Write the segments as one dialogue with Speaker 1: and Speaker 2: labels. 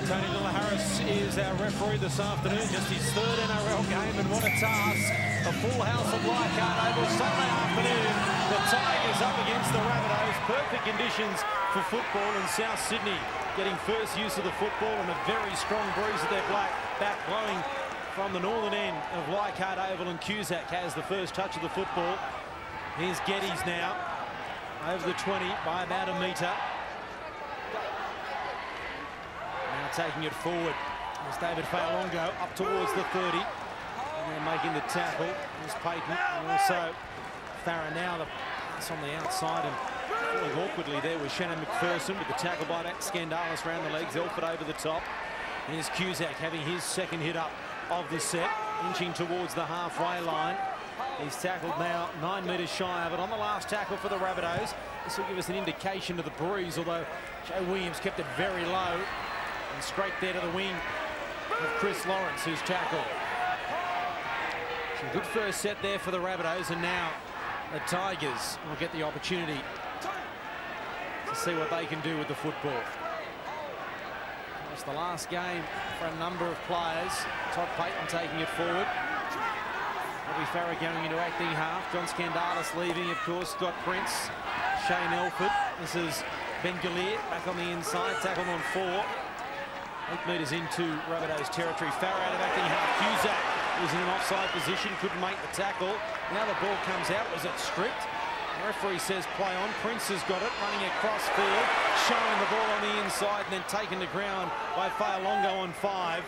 Speaker 1: Tony Harris is our referee this afternoon, just his third NRL game, and what a task. A full house of Leichhardt Oval Sunday afternoon. The Tigers up against the Rabbitohs. Perfect conditions for football in South Sydney. Getting first use of the football and a very strong breeze at their back blowing from the northern end of Leichhardt Oval, and Cusack has the first touch of the football. Here's Geddes now, over the 20 by about a metre. Now taking it forward. There's David Fa'alongo up towards the 30. And they're making the tackle. There's Payton and also Farah now. The pass on the outside and falling awkwardly there was Shannon McPherson with the tackle by that Scandalis round the legs. Elford over the top. Here's Cusack having his second hit up of the set, inching towards the halfway line. He's tackled now 9 metres shy of it on the last tackle for the Rabbitohs. This will give us an indication of the breeze, although Joe Williams kept it very low and straight there to the wing of Chris Lawrence, who's tackled. Some good first set there for the Rabbitohs, and now the Tigers will get the opportunity to see what they can do with the football. It's the last game for a number of players. Todd Payton taking it forward. Robbie Farah going into acting half. John Scandalis leaving, of course. Scott Prince, Shane Elford. This is Ben Gallier back on the inside. Tackled on 4. 8 metres into Rabbitohs territory. Farah out of acting half. Cusack was in an offside position. Couldn't make the tackle. Now the ball comes out. Was it stripped? The referee says play on. Prince has got it, running across field, showing the ball on the inside and then taken to ground by Fa'alongo on 5.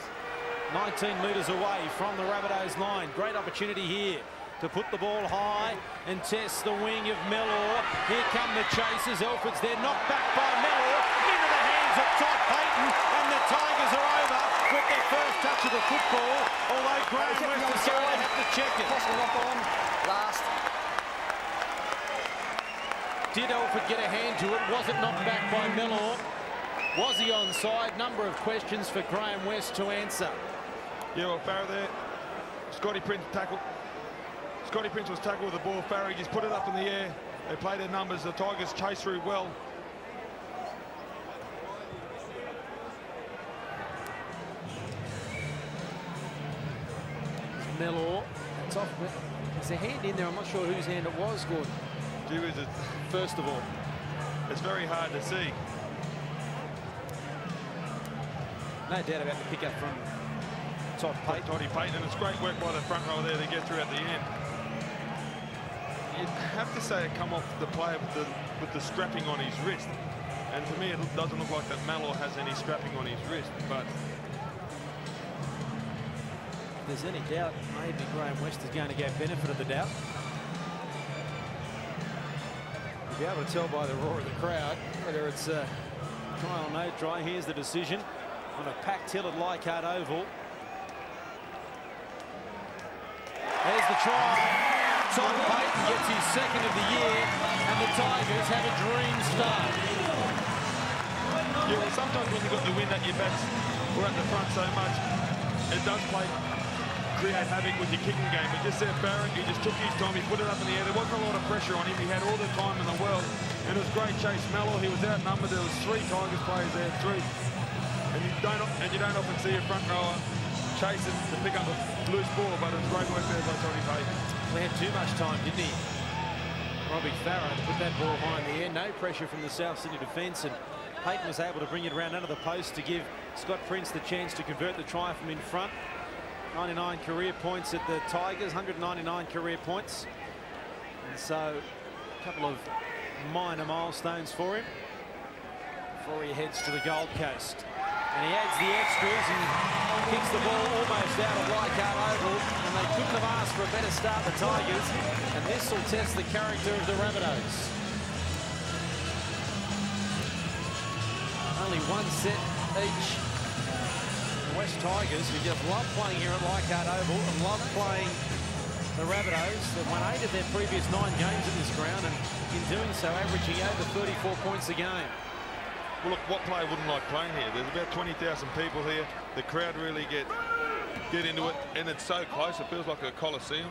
Speaker 1: 19 metres away from the Rabbitohs line. Great opportunity here to put the ball high and test the wing of Mellor. Here come the chasers. Elford's there, knocked back by Mellor into the hands of Todd Payton, and the Tigers are over with their first touch of the football, although Graham West is going to have to check it.
Speaker 2: Last.
Speaker 1: Did Elford get a hand to it? Was it knocked back by Mellor? Was he onside? Number of questions for Graham West to answer.
Speaker 3: Yeah, well, Farah there. Scotty Prince tackled. Scotty Prince was tackled with the ball. Farah just put it up in the air. They played their numbers. The Tigers chased through well.
Speaker 1: Mellor. It's off. There's a hand in there. I'm not sure whose hand it was, Gordon.
Speaker 3: Gee whiz,
Speaker 1: First of all,
Speaker 3: it's very hard to see.
Speaker 1: No doubt about the pick up from Todd Payton.
Speaker 3: Toddy Payton, and it's great work by the front row there to get through at the end. You'd have to say it come off the player with the strapping on his wrist. And to me, it doesn't look like that Mellor has any strapping on his wrist. But
Speaker 1: if there's any doubt, maybe Graham West is going to get benefit of the doubt. You'll be able to tell by the roar of the crowd whether it's dry or no dry. Here's the decision on a packed hill at Leichhardt Oval. There's the try. Todd Payton gets his second of the year, and the Tigers have a dream start.
Speaker 3: yeah, well, sometimes when you've got the wind at your backs or at the front so much, it does create havoc with your kicking game. But just there, Barrett, he just took his time. He put it up in the air. There wasn't a lot of pressure on him. He had all the time in the world, and it was great chase. Mellor, he was outnumbered. There was 3 Tigers players there, 3. And you don't often see a front rower chasing to pick up a loose ball, but it was great work there by Toddy Payton.
Speaker 1: We had too much time, didn't he? Robbie Farah to put that ball high in the air. No pressure from the South Sydney defence, and Payton was able to bring it around under the post to give Scott Prince the chance to convert the try from in front. 99 career points at the Tigers, 199 career points. And so a couple of minor milestones for him before he heads to the Gold Coast. And he adds the extras and kicks the ball almost out of Leichhardt Oval, and they couldn't have asked for a better start, the Tigers, and this will test the character of the Rabbitohs. Only 1 set each. The West Tigers, who just love playing here at Leichhardt Oval and love playing the Rabbitohs. They've won 8 of their previous 9 games at this ground, and in doing so averaging over 34 points a game.
Speaker 3: Well, look, what player wouldn't like playing here? There's about 20,000 people here. The crowd really get into it, and it's so close. It feels like a coliseum.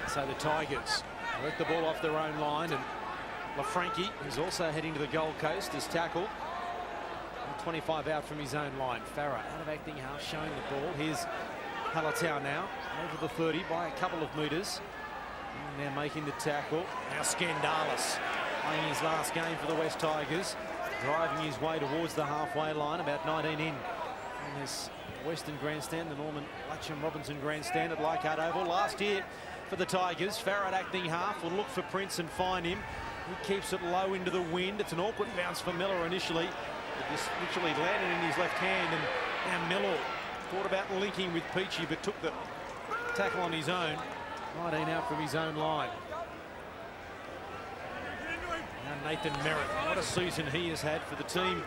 Speaker 1: So the Tigers work the ball off their own line, and LaFranchi, who's also heading to the Gold Coast, is tackled. 25 out from his own line. Farah out of acting half, showing the ball. Here's Halatau now, over the 30 by a couple of metres. Now making the tackle. Now Scandalis playing his last game for the West Tigers, driving his way towards the halfway line, about 19 in this Western Grandstand, the Norman Latcham Robinson Grandstand at Leichhardt Oval. Last year for the Tigers, Farah acting half will look for Prince and find him. He keeps it low into the wind. It's an awkward bounce for Miller initially. It just literally landed in his left hand, and now Miller thought about linking with Peachy, but took the tackle on his own. 19 out from his own line. Now Nathan Merritt, what a season he has had for the team,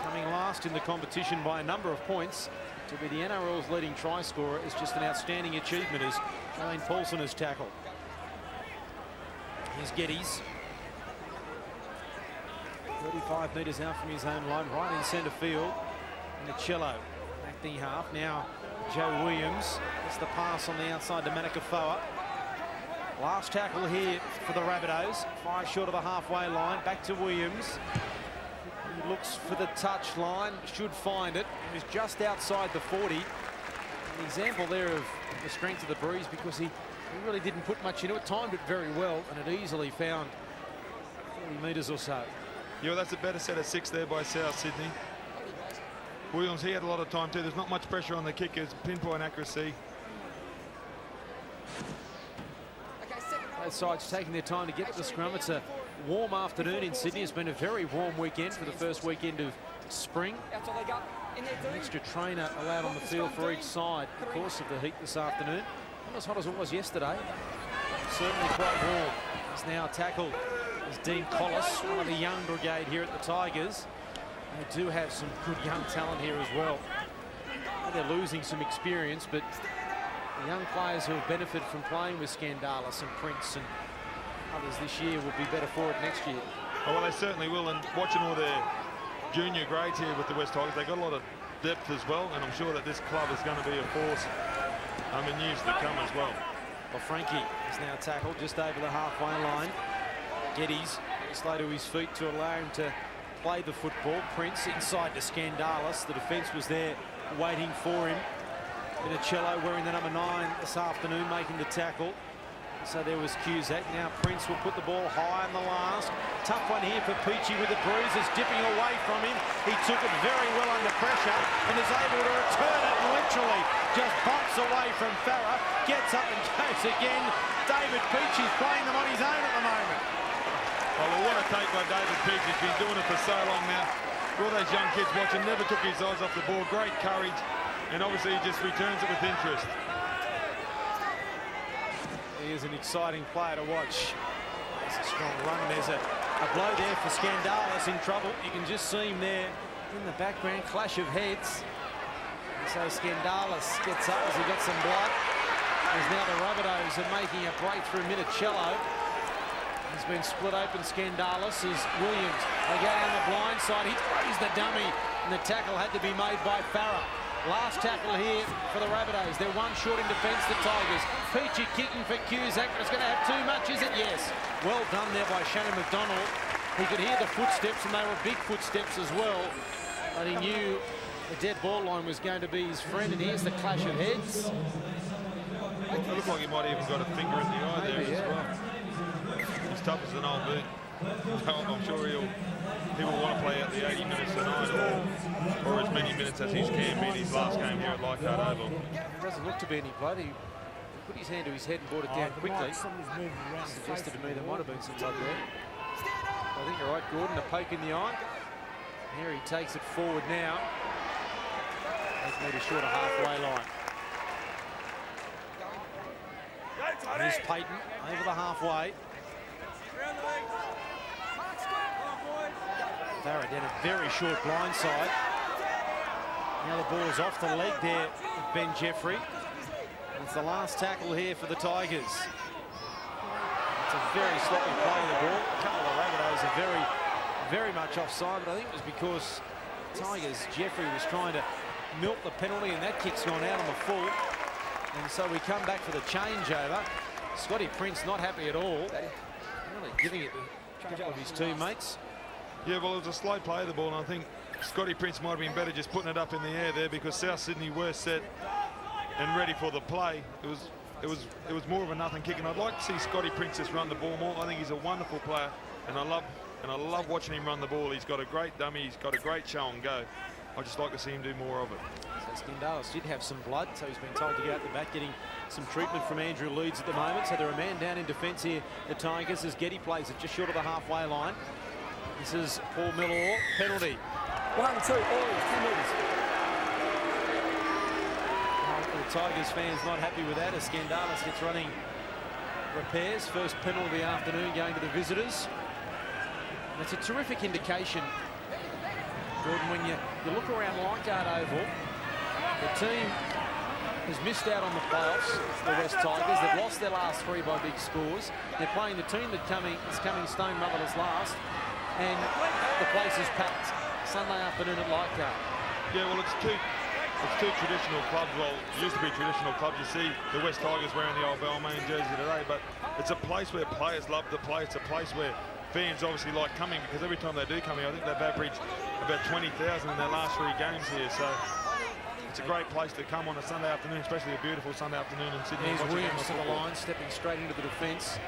Speaker 1: coming last in the competition by a number of points. To be the NRL's leading try scorer is just an outstanding achievement, as Wayne Paulson has tackled. Here's Geddes. 35 metres out from his own line, right in centre field. And Cello acting half. Now Joe Williams gets the pass on the outside to Manikafoa. Last tackle here for the Rabbitohs. 5 short of the halfway line. Back to Williams. He looks for the touch line. Should find it. He's just outside the 40. An example there of the strength of the breeze, because he really didn't put much into it. Timed it very well, and it easily found 40 metres or so.
Speaker 3: Yeah, well, that's a better set of 6 there by South Sydney. Williams, he had a lot of time too. There's not much pressure on the kickers. Pinpoint accuracy.
Speaker 1: Both sides taking their time to get to the scrum. It's a warm afternoon in Sydney. It's been a very warm weekend for the first weekend of spring. An extra trainer allowed on the field for each side because of the heat this afternoon. Not as hot as it was yesterday. Certainly quite warm. He's now tackled as Dean Collis, one of the young brigade here at the Tigers. They do have some good young talent here as well. They're losing some experience, but the young players who have benefited from playing with Scandalis and Prince and others this year will be better for it next year.
Speaker 3: Oh, well, they certainly will. And watching all their junior grades here with the West Tigers, they've got a lot of depth as well. And I'm sure that this club is going to be a force in years to come as well.
Speaker 1: Well, Frankie is now tackled just over the halfway line. Geddes slow to his feet to allow him to play the football. Prince inside to Scandalis. The defence was there waiting for him. Cello wearing the number 9 this afternoon, making the tackle. So there was Cusack. Now Prince will put the ball high in the last. Tough one here for Peachy with the bruises dipping away from him. He took it very well under pressure and is able to return it, and literally just bumps away from Farah. Gets up and goes again. David Peachy's playing them on his own at the moment.
Speaker 3: Oh, well, what a take by David Peachy. He's been doing it for so long now. For all those young kids watching, never took his eyes off the ball. Great courage. And obviously he just returns it with interest.
Speaker 1: He is an exciting player to watch. There's a strong run. There's a blow there for Scandalis in trouble. You can just see him there in the background. Clash of heads. And so Scandalis gets up as he got some blood. As now the Rabbitohs are making a breakthrough. Cello has been split open. Scandalis is Williams. They go down the blind side. He throws the dummy, and the tackle had to be made by Farah. Last tackle here for the Rabbitohs. They're 1 short in defence, the Tigers. Peachy kicking for Cusack, but it's going to have too much, is it? Yes. Well done there by Shannon McDonald. He could hear the footsteps, and they were big footsteps as well. But he knew the dead ball line was going to be his friend, and here's the clash of heads.
Speaker 3: It looked like he might have even got a finger in the eye. Maybe, there as well. He's tough as an old boot. I'm sure he will want to play out the 80 minutes tonight, or as many minutes as he can be in his last game here at Leichhardt Oval.
Speaker 1: It doesn't look to be any blood. He put his hand to his head and brought it down quickly. Suggested to me there might have been some blood there. I think you're right, Gordon. A poke in the eye. Here he takes it forward now. 8 metres short of halfway line. Here's Payton over the halfway. Farah down a very short blind side. Now the ball's off the leg there of Ben Jeffrey. It's the last tackle here for the Tigers. It's a very sloppy play of the ball. A couple of the Rabbitohs are very much offside, but I think it was because Tigers, Jeffrey was trying to milk the penalty, and that kick's gone out on the full. And so we come back for the changeover. Scotty Prince not happy at all. Really giving it to a couple of his teammates.
Speaker 3: Yeah, well, it was a slow play of the ball, and I think Scotty Prince might have been better just putting it up in the air there, because South Sydney were set and ready for the play. It was more of a nothing kick, and I'd like to see Scotty Prince just run the ball more. I think he's a wonderful player, and I love watching him run the ball. He's got a great dummy, he's got a great show and go. I'd just like to see him do more of it.
Speaker 1: So Scandalis did have some blood, so he's been told to go out the back, getting some treatment from Andrew Leeds at the moment. So they're a man down in defence here, the Tigers, as Getty plays it just short of the halfway line. This is Paul Miller, penalty.
Speaker 2: 1, 2, all 10 metres.
Speaker 1: The Tigers fans not happy with that, as Scandalis gets running repairs. First penalty of the afternoon going to the visitors. And it's a terrific indication, Gordon, when you look around Leichhardt Oval, the team has missed out on the playoffs, the West Tigers. They've lost their last 3 by big scores. They're playing the team that's coming stone motherless last, and the place is packed Sunday afternoon at Leichhardt.
Speaker 3: Yeah, well, it's two traditional clubs. Well, it used to be traditional clubs. You see the West Tigers wearing the old Balmain jersey today, but it's a place where players love to play. It's a place where fans obviously like coming, because every time they do come here, I think they've averaged about 20,000 in their last 3 games here. So it's a great place to come on a Sunday afternoon, especially a beautiful Sunday afternoon in Sydney.
Speaker 1: Here's Williams to the line, stepping straight into the defence.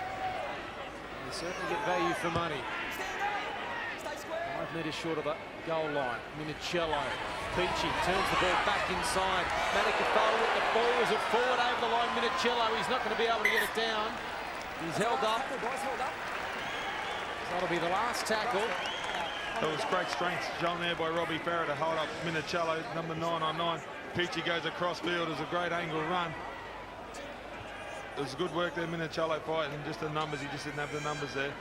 Speaker 1: They certainly get value for money. 5 metres short of the goal line. Minicello. Peachy turns the ball back inside. Manicafola with the ball. Is it forward over the line? Minicello, he's not going to be able to get it down. He's held up. That'll be the last tackle.
Speaker 3: That was great strength shown there by Robbie Farah to hold up Minicello, number 9 on 9. Peachy goes across field. It was a great angle run. It was good work there, Minicello fighting. Just the numbers, he just didn't have the numbers there.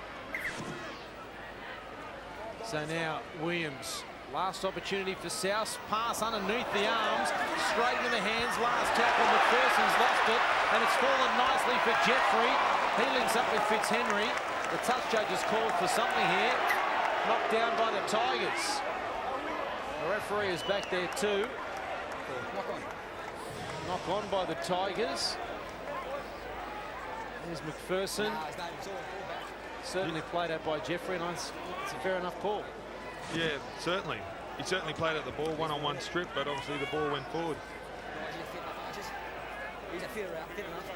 Speaker 1: So now Williams, last opportunity for South. Pass underneath the arms, straight in the hands. Last tackle, McPherson's lost it, and it's fallen nicely for Jeffrey. He links up with Fitzhenry. The touch judge has called for something here. Knocked down by the Tigers. The referee is back there too. Knock on by the Tigers. There's McPherson. Certainly played out by Jeffrey, and it's a fair enough call.
Speaker 3: Yeah, certainly. He certainly played at the ball, one-on-one strip, but obviously the ball went forward.
Speaker 2: He's a fitter out, fit enough.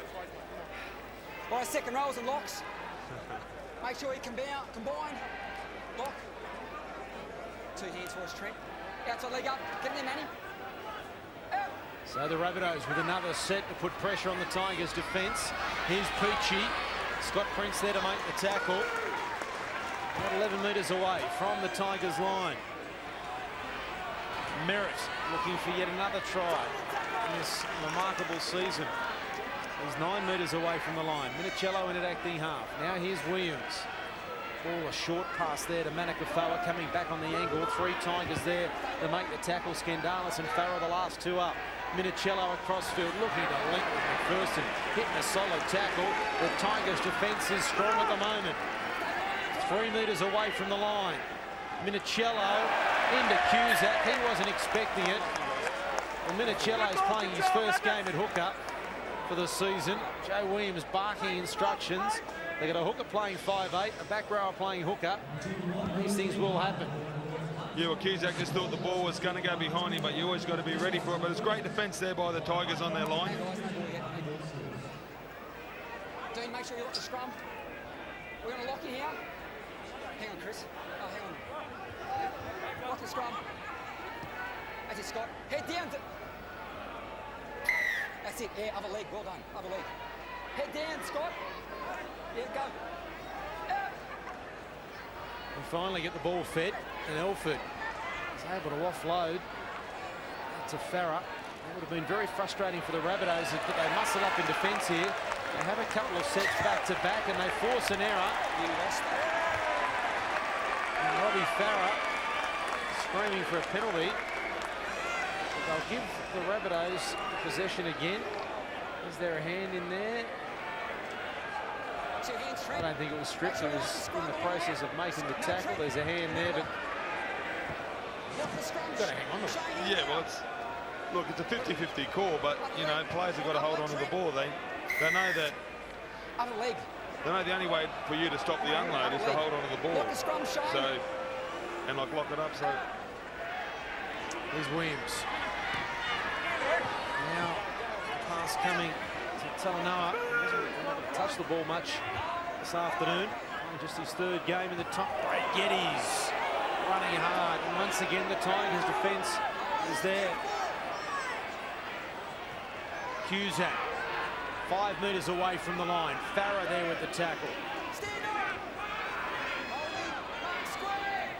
Speaker 2: By second rolls and locks. Make sure he can combine. Lock. 2 hands for us, Trent. Outside leg up. Get in there, Manny. Out.
Speaker 1: So the Rabbitohs with another set to put pressure on the Tigers' defence. Here's Peachy. Scott Prince there to make the tackle. About 11 metres away from the Tigers' line. Merritt looking for yet another try in this remarkable season. He's 9 metres away from the line. Minicello in at acting half. Now here's Williams. Ball a short pass there to Manicafola, coming back on the angle. 3 Tigers there to make the tackle. Scandalis and Farah the last 2 up. Minicello across field, looking to link with McPherson, hitting a solid tackle. The Tigers' defence is strong at the moment. 3 metres away from the line. Minicello into Cusack. He wasn't expecting it. Well, Minicello's playing his first game at hooker for the season. Joe Williams barking instructions. They got a hooker playing 5'8", a back rower playing hooker. These things will happen.
Speaker 3: Yeah, well, Cusack just thought the ball was going to go behind him, but you always got to be ready for it. But it's great defence there by the Tigers on their line.
Speaker 2: Dean, make sure you lock the scrum. We're going to lock you here. Hang on, Chris. Oh, hang on. Lock the scrum. That's it, Scott. Head down. That's it. Yeah, other leg. Well done. Other leg. Head down, Scott. Yeah, go.
Speaker 1: We finally get the ball fed, and Elford is able to offload to Farah. It would have been very frustrating for the Rabbitohs if they muscle up in defence here. They have a couple of sets back to back, and they force an error. And Robbie Farah screaming for a penalty. But they'll give the Rabbitohs possession again. Is there a hand in there? I don't think it was stripped. It was in the process of making the tackle. There's a hand there, but you've got to hang on to it.
Speaker 3: Yeah, well, it's a 50-50 call, but you know, players have got to hold on to the ball. They know that.
Speaker 2: Other leg.
Speaker 3: They know the only way for you to stop the unload is to hold on to the ball. So, and like lock it up. So
Speaker 1: Here's Williams. Now, pass coming to Talanoa. He hasn't been able to touch the ball much this afternoon. Just his third game in the top. Brad Geddes running hard. And once again, the Tigers' defence is there. Cusack, 5 metres away from the line. Farah there with the tackle.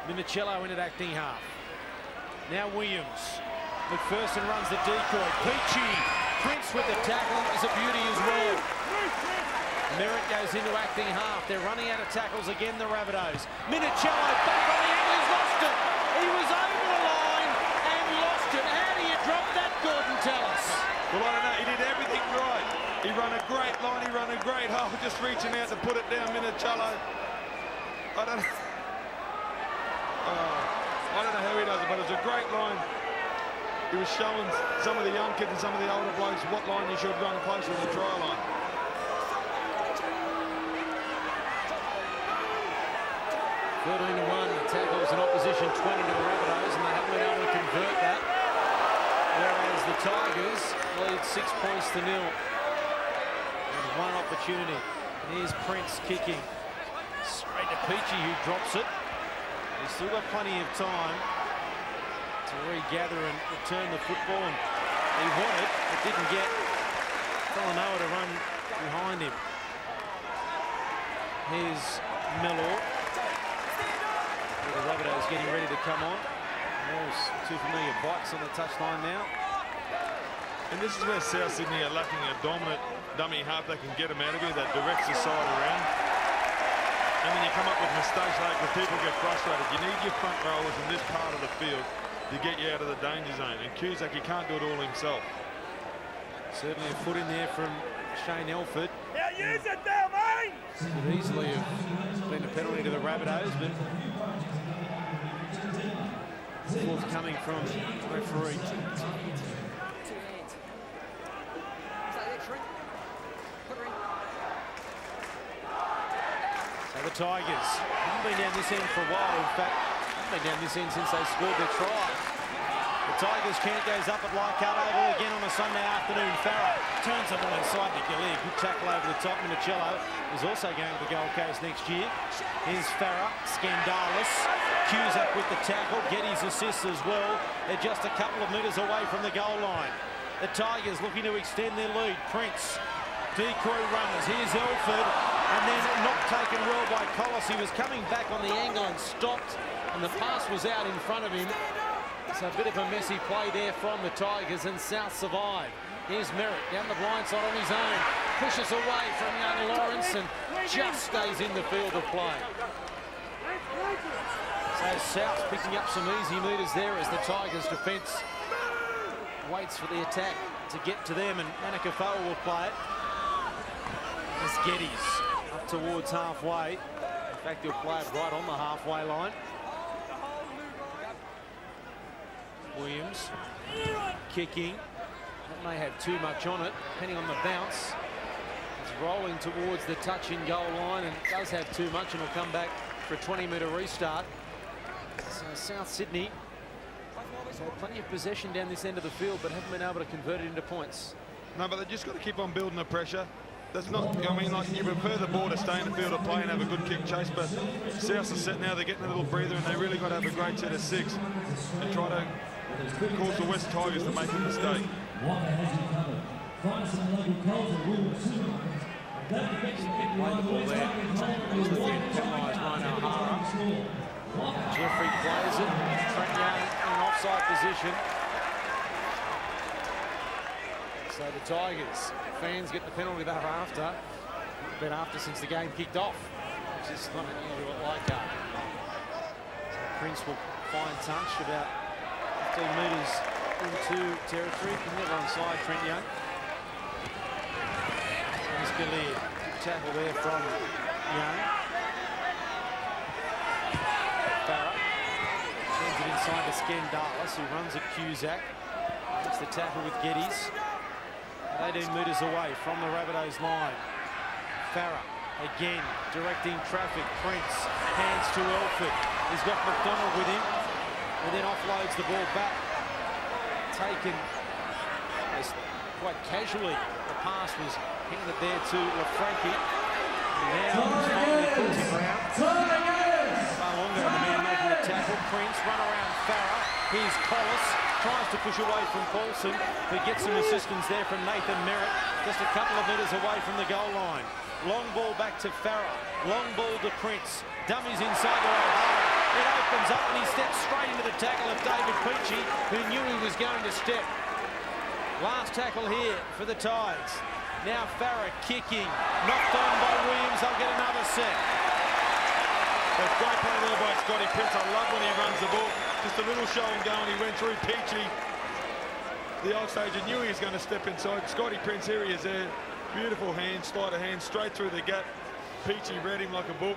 Speaker 1: Minicello in at acting half. Now Williams. McPherson runs the decoy. Peachy. Prince with the tackle is a beauty as well. Merritt goes into acting half. They're running out of tackles again, the Rabbitohs. Minicello back on the angle. He's lost it. He was over the line and lost it. How do you drop that, Gordon? Tell us.
Speaker 3: Well, I don't know. He did everything right. He ran a great line. He ran a great hole. Just reaching out to put it down, Minicello. I don't know how he does it, but it's a great line. He was showing some of the young kids and some of the older blokes what line you should run closer to the try line.
Speaker 1: 13-1, the tackles in opposition 20 to the Rabbitohs, and they haven't been able to convert that. Whereas the Tigers lead 6 points to 0. And one opportunity. Here's Prince kicking. Straight to Peachy, who drops it. He's still got plenty of time to regather and return the football. And he wanted, but didn't get Talanoa to run behind him. Here's Mellor. The Rabbitohs getting ready to come on. There's two familiar bikes on the touchline now.
Speaker 3: And this is where South Sydney are lacking a dominant dummy half that can get them out of here, that directs the side around. And when you come up with mistakes like that, people get frustrated. You need your front rowers in this part of the field to get you out of the danger zone. And Cusack, he can't do it all himself.
Speaker 1: Certainly a foot in there from Shane Elford.
Speaker 4: Now use it now, mate!
Speaker 1: Could easily have been a penalty to the Rabbitohs, but forthcoming from referee.
Speaker 2: Two hands. Stay there, Trent. Put her in.
Speaker 1: So the Tigers haven't been down this end for a while. In fact, haven't been down this end since they scored their try. The Tigers' chant goes up at Leichhardt Oval again on a Sunday afternoon. Farah turns the ball inside to Gilly. Good tackle over the top. Minicello is also going to the Gold Coast next year. Here's Farah, Scandalis, Cusack with the tackle. Geddes assists as well. They're just a couple of metres away from the goal line. The Tigers looking to extend their lead. Prince, decoy runners. Here's Elford, and then not taken well by Collis. He was coming back on the angle and stopped, and the pass was out in front of him. So a bit of a messy play there from the Tigers, and South survive. Here's Merritt down the blind side on his own. Pushes away from young Lawrence and just stays in the field of play. So South picking up some easy metres there as the Tigers' defence waits for the attack to get to them, and Manikafoa will play it. As Geddes up towards halfway. In fact, he'll play it right on the halfway line. Williams kicking. That may have too much on it, depending on the bounce. It's rolling towards the touch in goal line and does have too much, and will come back for a 20-metre restart. So South Sydney has had plenty of possession down this end of the field, but haven't been able to convert it into points.
Speaker 3: No, but they just got to keep on building the pressure. That's not, I mean, like, you prefer the ball to stay in the field of play and have a good kick chase, but South are set now, they're getting a little breather, and they really got to have a great set of 6 and try to cause the West Tigers to make a mistake.
Speaker 1: Play the ball there. Here's the thing, penalised Ryan O'Hara. Jeffrey plays it. Trent Young in an offside position. So the Tigers fans get the penalty they're after. Been after since the game kicked off, which is not unusual at Leichhardt. So Prince will find touch about 15 metres into territory. Can never onside Trent Young. Here's Gallier. Good tackle there from Young. Farah sends it inside to Scandalis, who runs at Cusack. Makes the tackle with Geddes. 18 metres away from the Rabbitohs line. Farah again directing traffic. Prince hands to Elford. He's got McDonald with him, and then offloads the ball back taken as quite casually. The pass was handed there to Frankie. Now he's finally pulled him round. Far longer, the man making the tackle. Prince run around Farah. Here's Collis. Tries to push away from Paulson, but gets some assistance there from Nathan Merritt, just a couple of metres away from the goal line. Long ball back to Farah. Long ball to Prince. Dummies inside the O'Hara. It opens up and he steps straight into the tackle of David Peachy, who knew he was going to step. Last tackle here for the Tigers. Now Farah kicking. Knocked on by Williams. They'll get another set.
Speaker 3: That's great play there by Scotty Prince. I love when he runs the ball. Just a little show and go, and he went through Peachy. The old stager knew he was going to step inside. Scotty Prince, here he is there. Beautiful hand, sleight of hand, straight through the gap. Peachy read him like a book.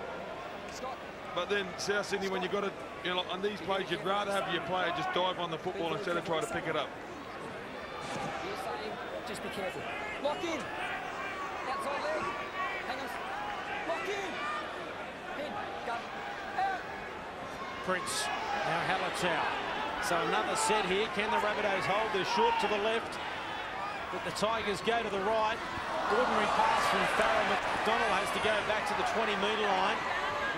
Speaker 3: But then South Sydney, when you've got to, you know, on these plays, you'd rather have your player just dive on the football instead of try to pick it up.
Speaker 2: Just be careful. Lock in. Outside leg. Hang on. Lock in. Pin. Go. Out.
Speaker 1: Prince. Now Hallertau. So another set here. Can the Rabbitohs hold? They're short to the left, but the Tigers go to the right. Ordinary pass from Farrell. McDonald has to go back to the 20-metre line.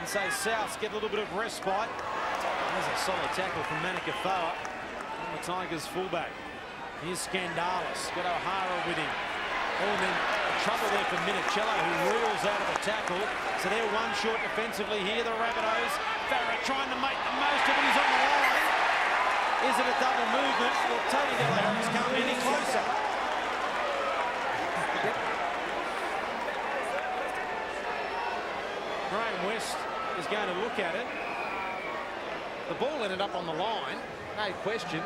Speaker 1: And so Souths get a little bit of respite. There's a solid tackle from Manikafoa on the Tigers fullback. Here's Scandalis. Got O'Hara with him. Oh, and then trouble there for Minicello, who reels out of the tackle. So they're one short defensively here, the Rabbitohs. Farah trying to make the most of it. He's on the line. Is it a double movement? Well, Tony Delaharas can't be any closer. Graham West is going to look at it. The ball ended up on the line, no question.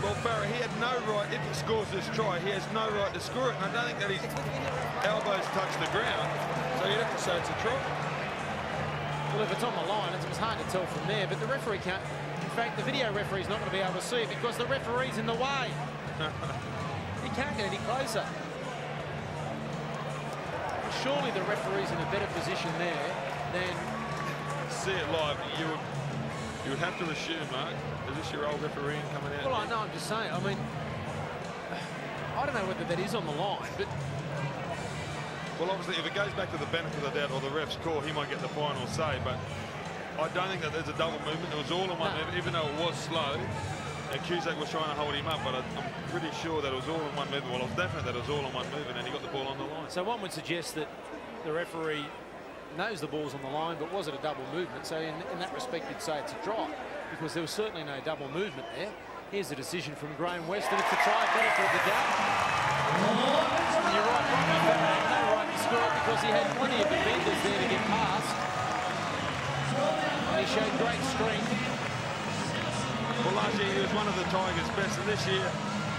Speaker 3: Well, Farah, he had no right, if he scores this try, he has no right to score it. And I don't think that his elbows touch the ground, so you'd have to say it's a try.
Speaker 1: Well, if it's on the line, it's hard to tell from there, but the referee can't. In fact, the video referee's not going to be able to see it because the referee's in the way. He can't get any closer. Surely the referee's in a better position there than...
Speaker 3: See it live, you would have to assume, Mark, is this your old referee coming out?
Speaker 1: Well, I know, I'm just saying, I mean, I don't know whether that is on the line, but...
Speaker 3: Well, obviously, if it goes back to the benefit of the doubt or the ref's call, he might get the final say, but I don't think that there's a double movement. It was all in one movement, even though it was slow. And Cusack was trying to hold him up, but I'm pretty sure that it was all in one movement. Well, I was definite that it was all in one movement, and he got the ball on the line.
Speaker 1: So one would suggest that the referee knows the ball's on the line, but was it a double movement? So in that respect, you'd say it's a try, because there was certainly no double movement there. Here's the decision from Graham West, and it's a try, benefit of the doubt. And you're right, Robbie Farah had no right to score it because he had plenty of defenders there to get past. And he showed great strength.
Speaker 3: Well, last year he was one of the Tigers' best, and this year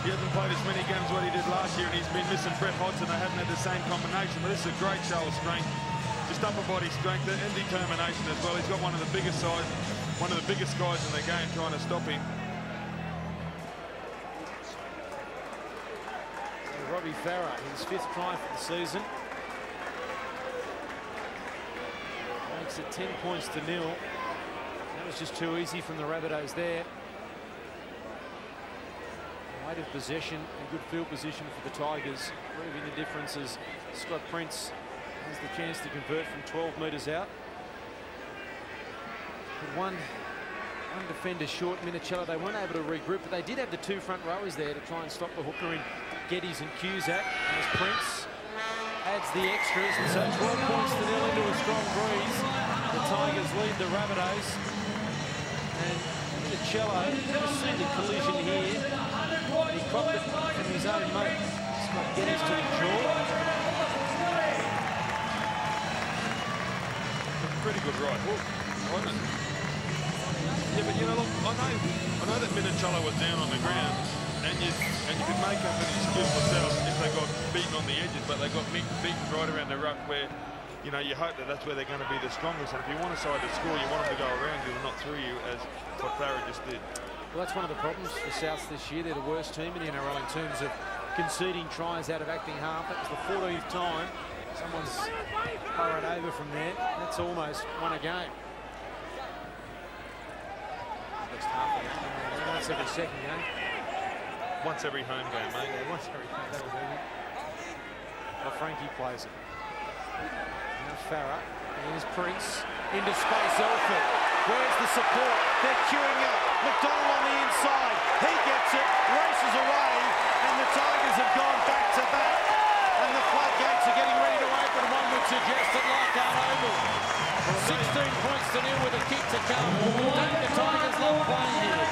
Speaker 3: he hasn't played as many games what he did last year, and he's been missing Brett Hodgson. They haven't had the same combination, but this is a great show of strength. Just upper body strength and determination as well. He's got one of the biggest guys in the game trying to stop him.
Speaker 1: Robbie Farah, his 5th try for the season. Makes it 10 points to 0. That was just too easy from the Rabbitohs there. Weight of possession and good field position for the Tigers, proving the differences. Scott Prince has the chance to convert from 12 metres out. But one defender short, Minicello. They weren't able to regroup, but they did have the 2 front rowers there to try and stop the hooker in Geddes and Cusack. As Prince adds the extras, and so 12 points to 0 into a strong breeze. The Tigers lead the Rabbitohs. And Minicello just seen the collision here. He copped it from his own mate. Scott Geddes to the jaw.
Speaker 3: Pretty good right hook, wasn't it? Yeah, but you know, look, I know that Minicello was down on the ground, and you could make up an excuse for South if they got beaten on the edges, but they got beaten right around the ruck where, you know, you hope that that's where they're going to be the strongest. And if you want a side to score, you want them to go around you and not through you, as what Farah just did.
Speaker 1: Well, that's one of the problems for South this year. They're the worst team in the NRL in terms of conceding tries out of acting half. That was the 14th time someone's hurried over from there. That's almost won a game. Next half of it. That's once every second game.
Speaker 3: Once every home game, mate.
Speaker 1: Yeah, once every game. That was easy. Well, Frankie plays it. Now Farah. And here's Prince. Into space, Elford. Where's the support? They're queuing up. McDonald on the inside. He gets it, races away, and the Tigers have gone back to back. And the floodgates are getting ready to open. One would suggest it like our Oval. 16 points to nil with a kick to come. Don't the Tigers love playing here?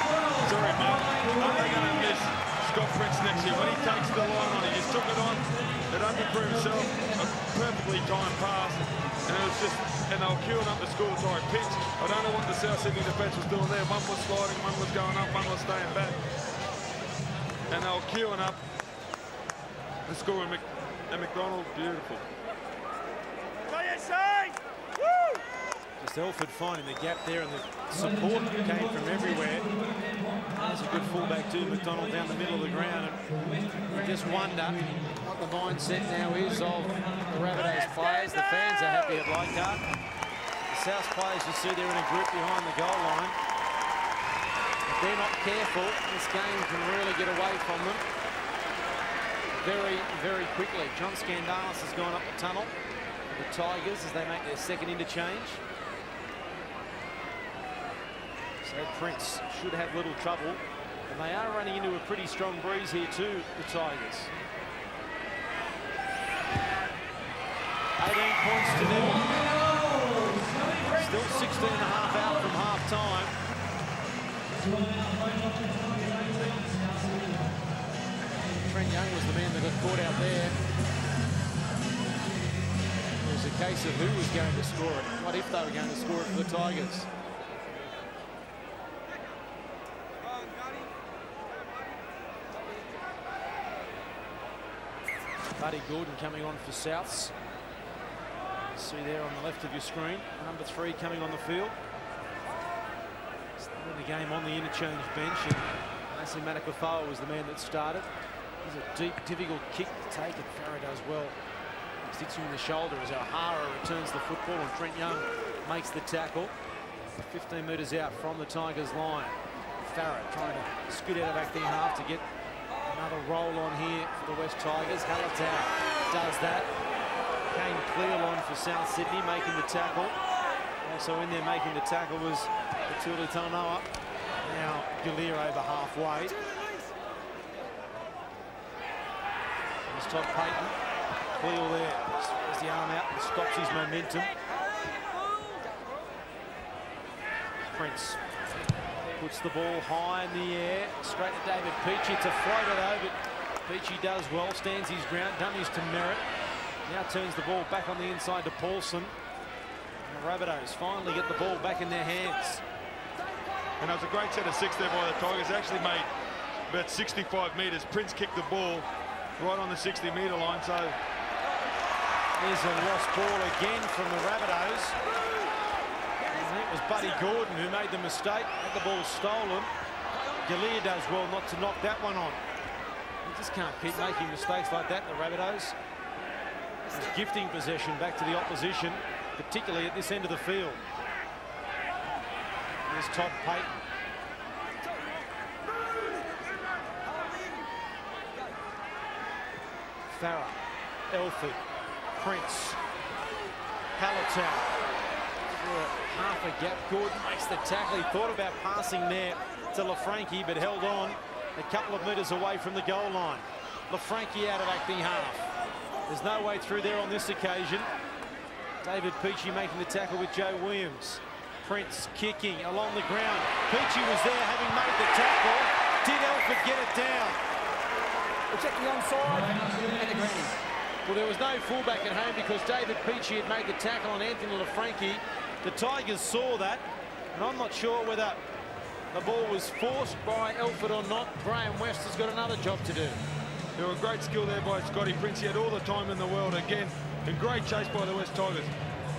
Speaker 3: Sorry, mate. Are they going to miss Scott Prince next year? When he takes the line on, he just took it on. It opened for himself. A perfectly timed pass. And it was just, and they were queuing up the school-tied pitch. I don't know what the South Sydney defence was doing there. One was sliding, one was going up, one was staying back. And they were queuing up the score, and McDonald, beautiful.
Speaker 1: Just Elford finding the gap there, and the support came from everywhere. There's a good fullback too, McDonald down the middle of the ground. And you just wonder what the mindset now is of the Rabbitohs players. The fans are happy at Leichhardt. The South players, you see, they're in a group behind the goal line. If they're not careful, this game can really get away from them very, very quickly. John Scandalis has gone up the tunnel. The Tigers, as they make their second interchange. So Prince should have little trouble. And they are running into a pretty strong breeze here too, the Tigers. 18 points to nil. Still 16 and a half out from half time. Trent Young was the man that got caught out there. It was a case of who was going to score it. What if they were going to score it for the Tigers? Buddy Gordon coming on for Souths. See there on the left of your screen. Number 3 coming on the field. Starting the game on the interchange bench. And Mason Matakafoa was the man that started. It's a deep, difficult kick to take, and Farah does well. Sticks him in the shoulder as O'Hara returns the football, and Trent Young makes the tackle. 15 metres out from the Tigers' line. Farah trying to scoot out of acting half to get another roll on here for the West Tigers. Halatau does that. Kane Clearline for South Sydney making the tackle. Also in there making the tackle was Tuli Talanoa. Now Galea over halfway. There's Todd Payton. Cleo there. Throws the arm out and stops his momentum. Prince puts the ball high in the air. Straight to David Peachey. It's a floated over. Peachey does well. Stands his ground. Dummies to Merritt. Now turns the ball back on the inside to Paulson. And the Rabbitohs finally get the ball back in their hands.
Speaker 3: And it was a great set of 6 there by the Tigers. They actually made about 65 metres. Prince kicked the ball right on the 60-metre line. So
Speaker 1: there's a lost ball again from the Rabbitohs. I think it was Buddy Gordon who made the mistake. Had the ball stolen. Galea does well not to knock that one on. You just can't keep making mistakes like that, the Rabbitohs. It's gifting possession back to the opposition, particularly at this end of the field. There's Todd Payton. Farah, Elford, Prince, Halatau. Half a gap. Gordon makes the tackle. He thought about passing there to LaFranchi, but held on a couple of metres away from the goal line. LaFranchi out of acting half. There's no way through there on this occasion. David Peachey making the tackle with Joe Williams. Prince kicking along the ground. Peachey was there having made the tackle. Did Elford get it down?
Speaker 2: We'll check the onside and the granny.
Speaker 1: Well, there was no fullback at home because David Peachey had made the tackle on Anthony LaFranchi. The Tigers saw that, and I'm not sure whether the ball was forced by Elford or not. Graham West has got another job to do.
Speaker 3: there was great skill there by Scotty Prince. He had all the time in the world again, and great chase by the West Tigers.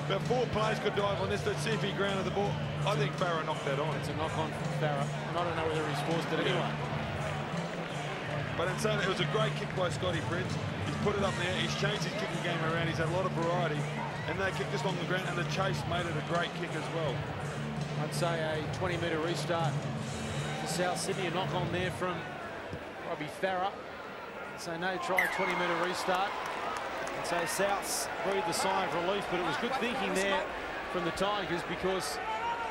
Speaker 3: About 4 players could dive on this. Let's see if he grounded the ball. I think Farah knocked that on.
Speaker 1: It's a knock on from Farah, and I don't know whether he's forced it anyway.
Speaker 3: But in saying that, it was a great kick by Scotty Prince. He's put it up in the air. He's changed his kicking game around. He's had a lot of variety. And they kicked this along the ground, and the chase made it a great kick as well.
Speaker 1: I'd say a 20-metre restart for South Sydney. A knock on there from Robbie Farah. So no try, 20-metre restart. And so Souths breathed a sigh of relief, but it was good thinking there from the Tigers because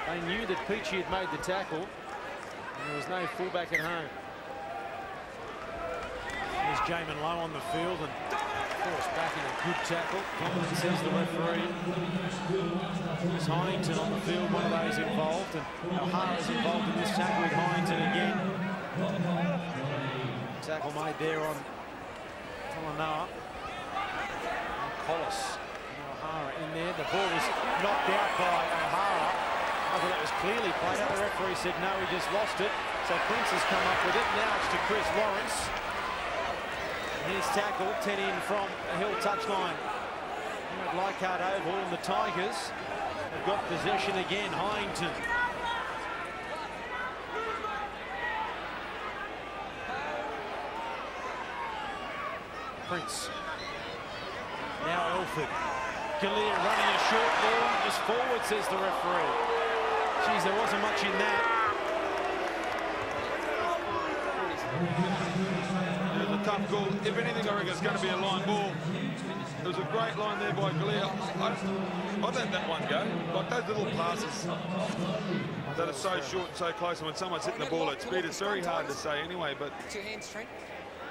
Speaker 1: they knew that Peachy had made the tackle and there was no fullback at home. There's Jamin Lowe on the field and forced back in a good tackle. Confidence, says the referee. There's Hynington on the field, one of those involved, and O'Hara's involved in this tackle with Hynington again. Tackle made there on Talanoa. Collis and O'Hara in there. The ball was knocked out by O'Hara. I thought that was clearly played out. The referee said no, he just lost it. So Prince has come up with it. Now it's to Chris Lawrence. Here's tackle, 10 in from a Hill touchline. Here at Leichhardt Oval, and the Tigers have got possession again. Hynington. Prince. Now Elford. Galea running a short ball, just forward, says the referee. Geez, there wasn't much in that.
Speaker 3: It was a tough goal. If anything, I reckon it's going to be a line ball. It was a great line there by Galea. I'd let that one go. Like those little passes that are so short and so close, and when someone's hitting the ball at speed, it's very hard to say anyway, but
Speaker 2: Two hands, Trent.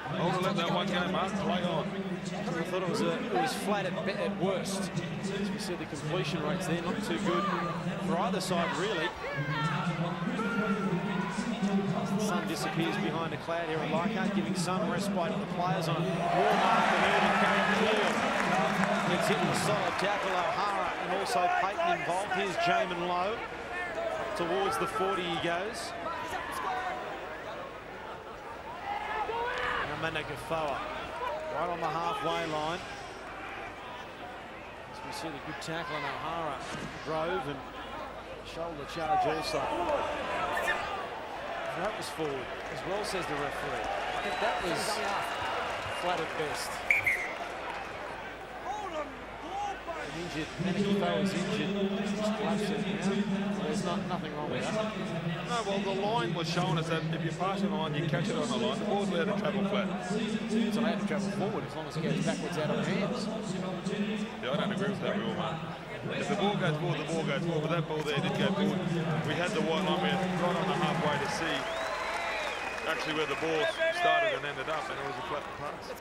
Speaker 3: I would have let that one go, Mark. Play on.
Speaker 1: I thought it was flat at worst. As we said, the completion rates there not too good for either side, really. The sun disappears behind a cloud here at Leichhardt, giving some respite to the players on a warm afternoon in Carrick Clear. It's hit with a solid tackle. O'Hara and also Payton involved. Here's Jamin Lowe. Towards the 40 he goes. Managafoa right on the halfway line. As we see the good tackle, and O'Hara drove and shoulder charge also. That was forward as well, says the referee. I think that was flat at best. Injured, Managafoa is injured. There's nothing wrong with that.
Speaker 3: No, well, the line was showing us that if you pass it on, you catch it on the line. The ball's allowed to travel flat.
Speaker 1: It's allowed to travel forward as long as it goes backwards out of hands.
Speaker 3: Yeah, I don't agree with that rule, mate. If the ball goes forward, the ball goes forward. But that ball there did go forward. We had the white line, we had right on the halfway to see actually where the ball started and ended up, and it was a flat pass.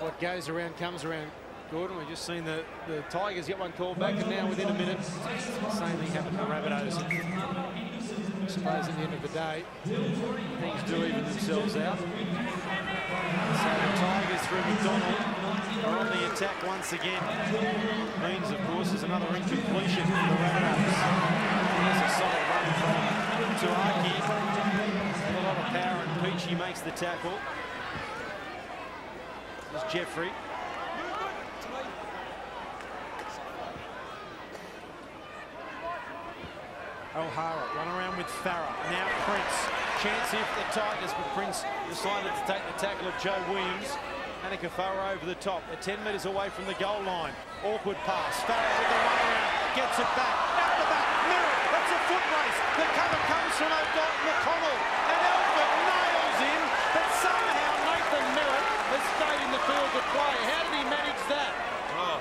Speaker 1: What goes around comes around, Gordon. We've just seen the Tigers get one called back, and now within a minute, same thing happened to Rabbitohs. I suppose at the end of the day, things do even themselves out. So the Tigers through McDonald are on the attack once again. Means, of course, there's another incompletion for the Rabbitohs. There's a solid run from Tuaki. A lot of power, and Peachy makes the tackle. There's Jeffrey. O'Hara run around with Farah. Now Prince. Chance here for the Tigers, but Prince decided to take the tackle of Joe Williams. Managafoa over the top. They're 10 metres away from the goal line. Awkward pass. Farah with the run around. Gets it back. Out the back. Merritt. That's a foot race. The cover comes from McConnell. And Elford nails in. But somehow Nathan Merritt has stayed in the field to play. How did he manage that?
Speaker 3: Oh,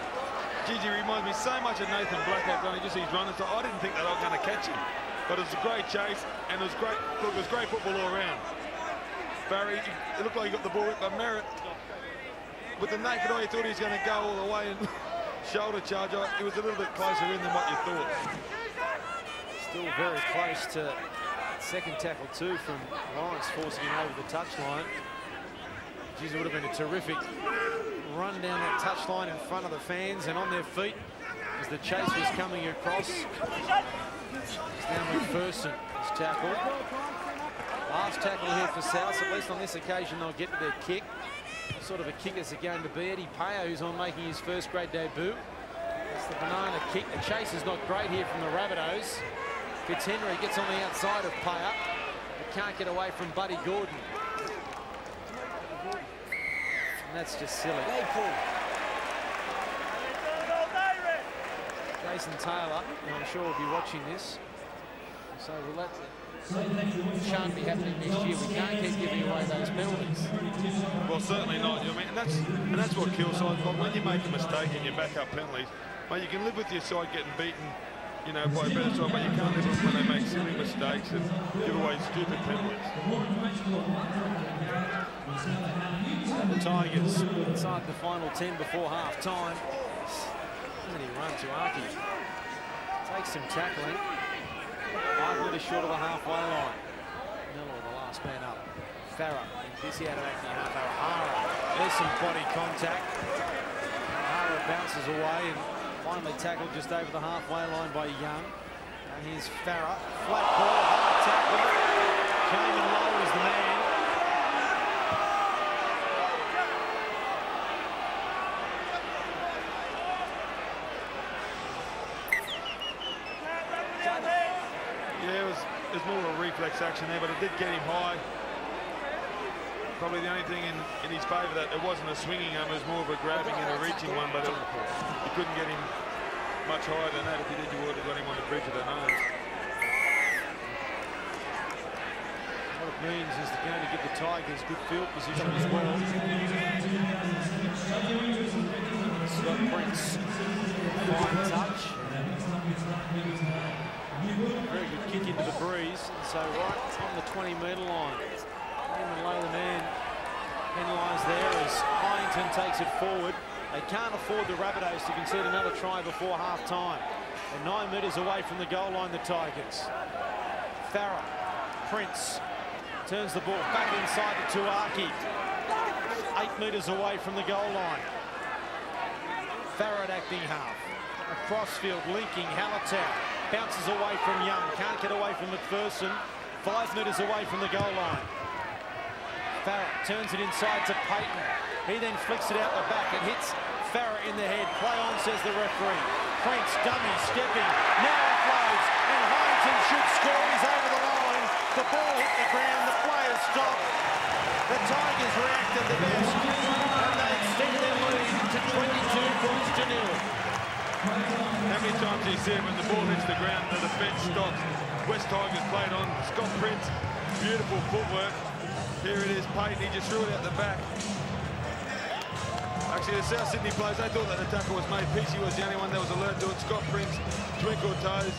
Speaker 3: Gigi reminds me so much of Nathan Blackett when he just he's running. So I didn't think that I was going to catch him. But it was a great chase, and it was great. Look, it was great football all around. Barry, it looked like he got the ball, but Merritt, with the naked eye, he thought he was going to go all the way and shoulder charge. It was a little bit closer in than what you thought.
Speaker 1: Still very close to second tackle too from Lawrence, forcing him over the touchline. Geez, it would have been a terrific run down that touchline in front of the fans and on their feet as the chase was coming across. It's now McPherson, his tackle. Last tackle here for South. At least on this occasion they'll get to their kick. What sort of a kick is it going to be? Eddie Peo, who's on making his first grade debut. It's the banana kick. The chase is not great here from the Rabbitohs. Fitzhenry gets on the outside of Peo, but can't get away from Buddy Gordon. And that's just silly. Jason Taylor, and I'm sure will be watching this, so we'll let Shan't be happening this year. We can't keep giving away those penalties.
Speaker 3: Well, certainly not. I mean, and that's what kills sides. Like when you make a mistake and you back up penalties, mate, you can live with your side getting beaten, you know, by a better side, but you can't live with when they make silly mistakes and give away stupid penalties.
Speaker 1: The Tigers inside the final 10 before half-time. And he runs to Aki. Takes some tackling. 5 metres short of the halfway line. Miller, the last man up. Farah, busy out of acting half. O'Hara, there's some body contact. O'Hara bounces away and finally tackled just over the halfway line by Young. Now here's Farah, flat ball, hard tackle. Came and low as the man.
Speaker 3: There's more of a reflex action there, but it did get him high. Probably the only thing in his favour that it wasn't a swinging arm, it was more of a grabbing and a reaching one, but you couldn't get him much higher than that. If you did, you would have got him on the bridge of the nose.
Speaker 1: What it means is they're going to give the Tigers good field position as well. Scott Prince, fine touch. Very good kick into the breeze. So right on the 20-metre line. Even low the man penalised there as Hyington takes it forward. They can't afford the Rabbitohs to concede another try before half-time. They're 9 metres away from the goal line, the Tigers. Farah, Prince, turns the ball back inside to Tuaki. 8 metres away from the goal line. Farah acting half. Across field, linking Hallertau. Bounces away from Young. Can't get away from McPherson. 5 metres away from the goal line. Farah turns it inside to Payton. He then flicks it out the back. It hits Farah in the head. Play on, says the referee. Prince, dummy, stepping. Now offloads. And Hyington should score. He's over the line. The ball hit the ground. The players stop. The Tigers reacted the best. And they extend their lead to 22 points to 0.
Speaker 3: How many times do you see it when the ball hits the ground, the defence stops? West Tigers played on. Scott Prince, beautiful footwork. Here it is, Payton, he just threw it out the back. Actually, the South Sydney players, they thought that the tackle was made. PC was the only one that was alert to it. Scott Prince, twinkle toes.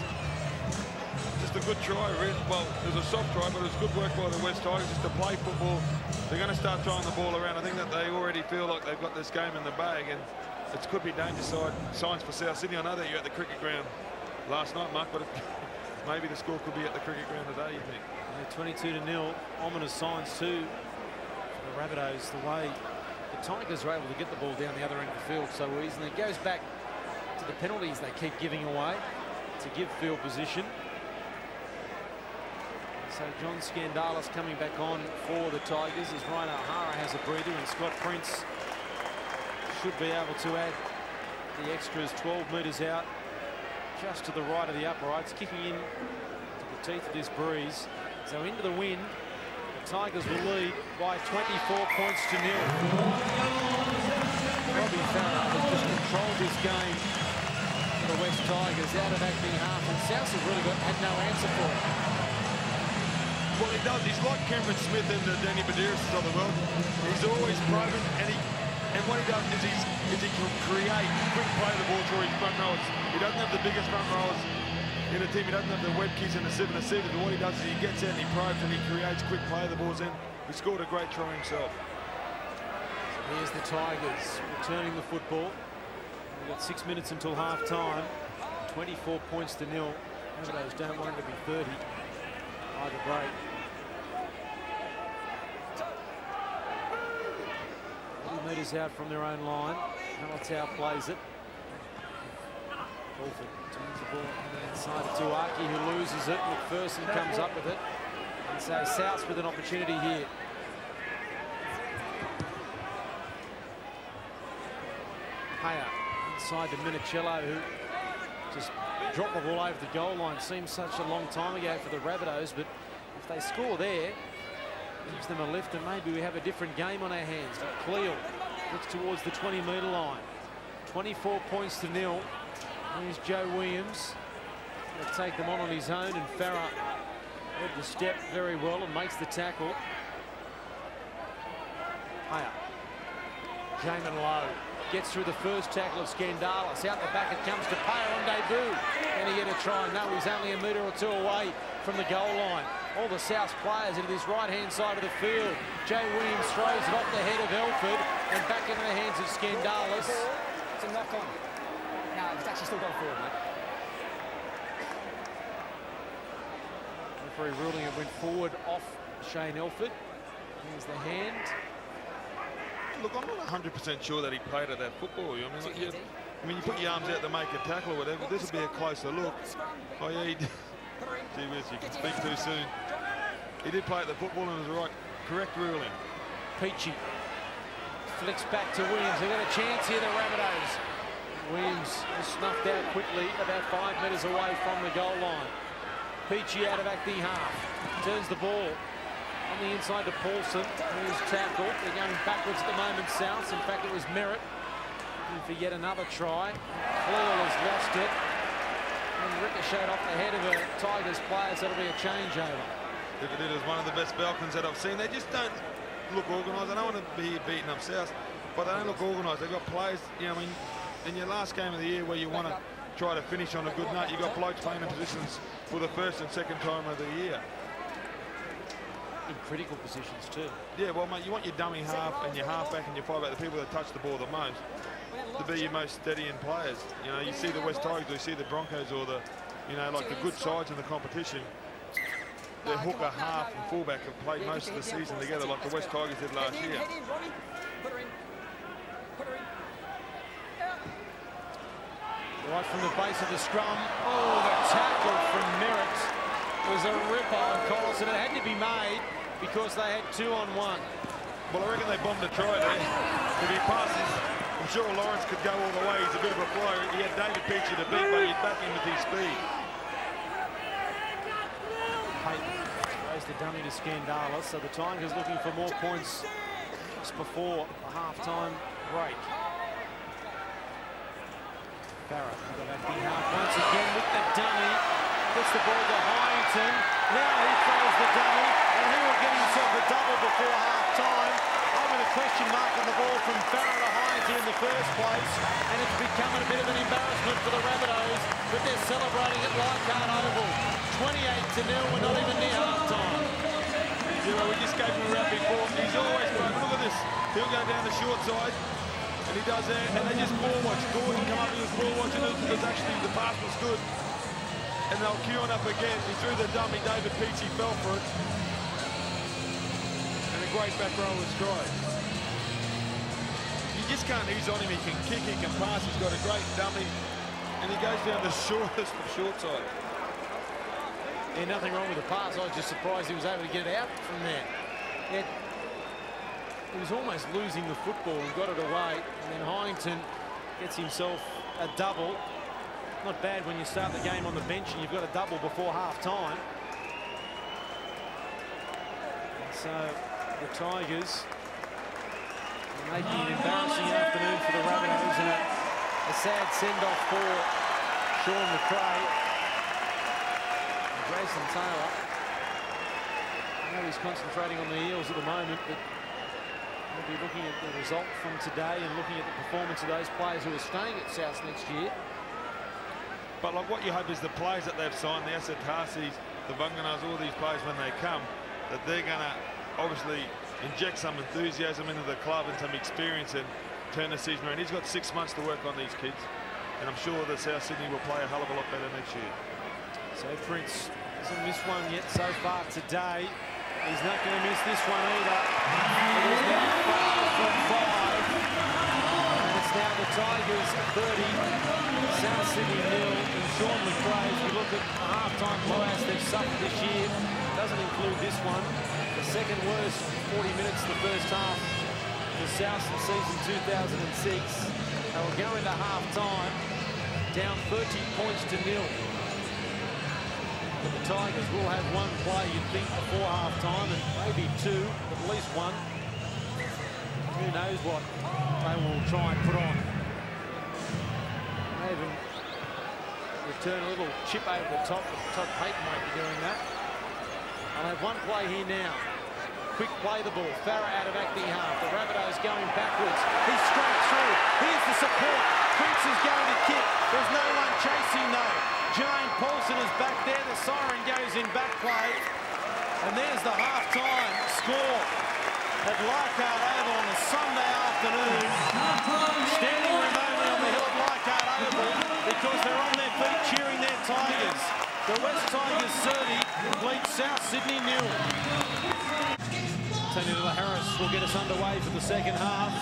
Speaker 3: Just a good try, really. Well, it was a soft try, but it was good work by the West Tigers just to play football. They're going to start throwing the ball around. I think that they already feel like they've got this game in the bag, and it could be dangerous signs for South Sydney. I know that you're at the cricket ground last night, Mark, but maybe the score could be at the cricket ground today, you think?
Speaker 1: 22-0, ominous signs too for the Rabbitohs, the way the Tigers are able to get the ball down the other end of the field so easily. It goes back to the penalties they keep giving away to give field position. So John Scandalis coming back on for the Tigers as Ryan O'Hara has a breather, and Scott Prince should be able to add the extras 12 metres out just to the right of the uprights, kicking in to the teeth of this breeze. So into the wind, the Tigers will lead by 24 points to 0. Robbie Farah has just controlled this game for the West Tigers out of acting half, and South has really had no answer for it.
Speaker 3: Well, he does. He's like Cameron Smith and the Danny Badiris of the world. He's always probing, and what he does is he can create quick play the ball through his front rowers. He doesn't have the biggest front rowers in the team. He doesn't have the web keys and the 7 receivers, but what he does is he gets out and he probes and he creates quick play the balls in. He scored a great try himself.
Speaker 1: So here's the Tigers returning the football. We've got 6 minutes until half-time. 24 points to 0. Rabbitohs don't want it to be 30. Either break. 40 metres out from their own line. Hallertau plays it. Fulford turns the ball on the inside to Tuaki, who loses it. McPherson comes up with it. And so Souths with an opportunity here. Payer inside to Minicello, who just dropped the ball over the goal line. Seems such a long time ago for the Rabbitohs, but if they score there, it gives them a lift, and maybe we have a different game on our hands. But Cleo looks towards the 20-metre line. 24 points to 0. Here's Joe Williams. He'll take them on his own, and Farah Read the step very well and makes the tackle. Higher. Jamin Lowe gets through the first tackle of Scandalis. Out the back it comes to Payer on debut. And he get a try. No, he's only a metre or two away from the goal line. All the South players into this right-hand side of the field. Jay Williams throws it off the head of Elford and back into the hands of Scandalis.
Speaker 2: It's a knock-on. No, it's actually still gone forward, mate.
Speaker 1: Referee ruling it went forward off Shane Elford. Here's the hand.
Speaker 3: Look, I'm not 100% sure that he played at that football. I mean, like, you put your arms out to make a tackle or whatever. This will be a closer look. Oh yeah, he did. Gee whiz, you can speak too soon. He did play at the football and it was the correct ruling.
Speaker 1: Peachy flicks back to Williams. They've got a chance here, the Rabbitohs. Williams was snuffed out quickly, about 5 metres away from the goal line. Peachy out of acting half. Turns the ball on the inside to Paulson, who's tackled. They're going backwards at the moment, South. In fact, it was Merritt looking for yet another try. Cleal has lost it. And ricocheted off the head of a Tigers player, so it'll be a changeover.
Speaker 3: If it is one of the best Balkans that I've seen. They just don't look organised. I don't want to be beating up South, but they don't look organised. They've got players, you know, I mean, in your last game of the year where you want to try to finish on a good note, you've got blokes playing in positions for the first and second time of the year.
Speaker 1: In critical positions too.
Speaker 3: Yeah, well, mate, you want your dummy half and your halfback and your fullback, the people that touch the ball the most, to be your most steadying players. You know, you see the West Tigers, you see the Broncos, or the, you know, like the good sides in the competition. Their hooker, half, and fullback have played most of the season together, like the West Tigers did last year.
Speaker 1: Right from the base of the scrum. Oh, the tackle from Merritt was a ripper on Collison. It had to be made because they had 2-on-1.
Speaker 3: Well, I reckon they bombed a try there. If he passes, I'm sure Lawrence could go all the way. He's a bit of a flyer. He had David Peachy to beat, but he'd back him with his speed.
Speaker 1: Payton throws the dummy to Scandalis. So the Tigers looking for more points just before the half-time break. Barrett out of acting half once again with the dummy. Gets the ball to Hyington. Now he throws the dummy, and he will get himself a double before half-time. Over the question mark on the ball from Farrah to Hyington in the first place, and it's becoming a bit of an embarrassment for the Rabbitohs, but they're celebrating at Leichhardt Oval. 28-0, we're not even near half-time.
Speaker 3: You know, we just gave him a rap before. He's always going, look at this. He'll go down the short side, and he does that, and they just ball watch. Gordon come up to his ball watch, and it was actually the pass was good. And they'll queue it up again. He threw the dummy. David Peachy fell for it. And a great back row was tried. You just can't ease on him. He can kick, he can pass. He's got a great dummy. And he goes down the shortest of short side.
Speaker 1: Yeah, nothing wrong with the pass. I was just surprised he was able to get it out from there. Yeah, he was almost losing the football and got it away. And then Hyington gets himself a double. Not bad when you start the game on the bench and you've got a double before half-time. So the Tigers are making an embarrassing afternoon for the Rabbitohs, and a sad send-off for Sean McRae. And Jason Taylor, I know he's concentrating on the Eels at the moment, but we'll be looking at the result from today and looking at the performance of those players who are staying at South next year.
Speaker 3: But like what you hope is the players that they've signed, the Asatasis, the Bunganas, all these players when they come, that they're going to obviously inject some enthusiasm into the club and some experience and turn the season around. He's got 6 months to work on these kids, and I'm sure that South Sydney will play a hell of a lot better next year.
Speaker 1: So Prince hasn't missed one yet so far today. He's not going to miss this one either. It is now 5 from 5. And it's now the Tigers 30. South Sydney 0, and Sean McRae, if you look at the half-time blowouts they've suffered this year, doesn't include this one. The second worst 40 minutes the first half for South in season 2006. They will go into half-time down 30 points to 0. But the Tigers will have one play, you'd think, before half-time, and maybe two, at least one. Who knows what they will try and put on. Even return a little chip over the top, but Todd Payton might be doing that. I'll have one play here now. Quick play the ball. Farah out of acting half. The Rabbitohs going backwards. He's straight through. Here's the support. Prince is going to kick. There's no one chasing though. Jane Paulson is back there. The siren goes in back play. And there's the half-time score at Leichhardt Oval on a Sunday afternoon. Standing room only on the hill at Leichhardt Oval because they're on their feet cheering their Tigers. The West Tigers 30 lead South Sydney 0. Tony Harris will get us underway for the second half.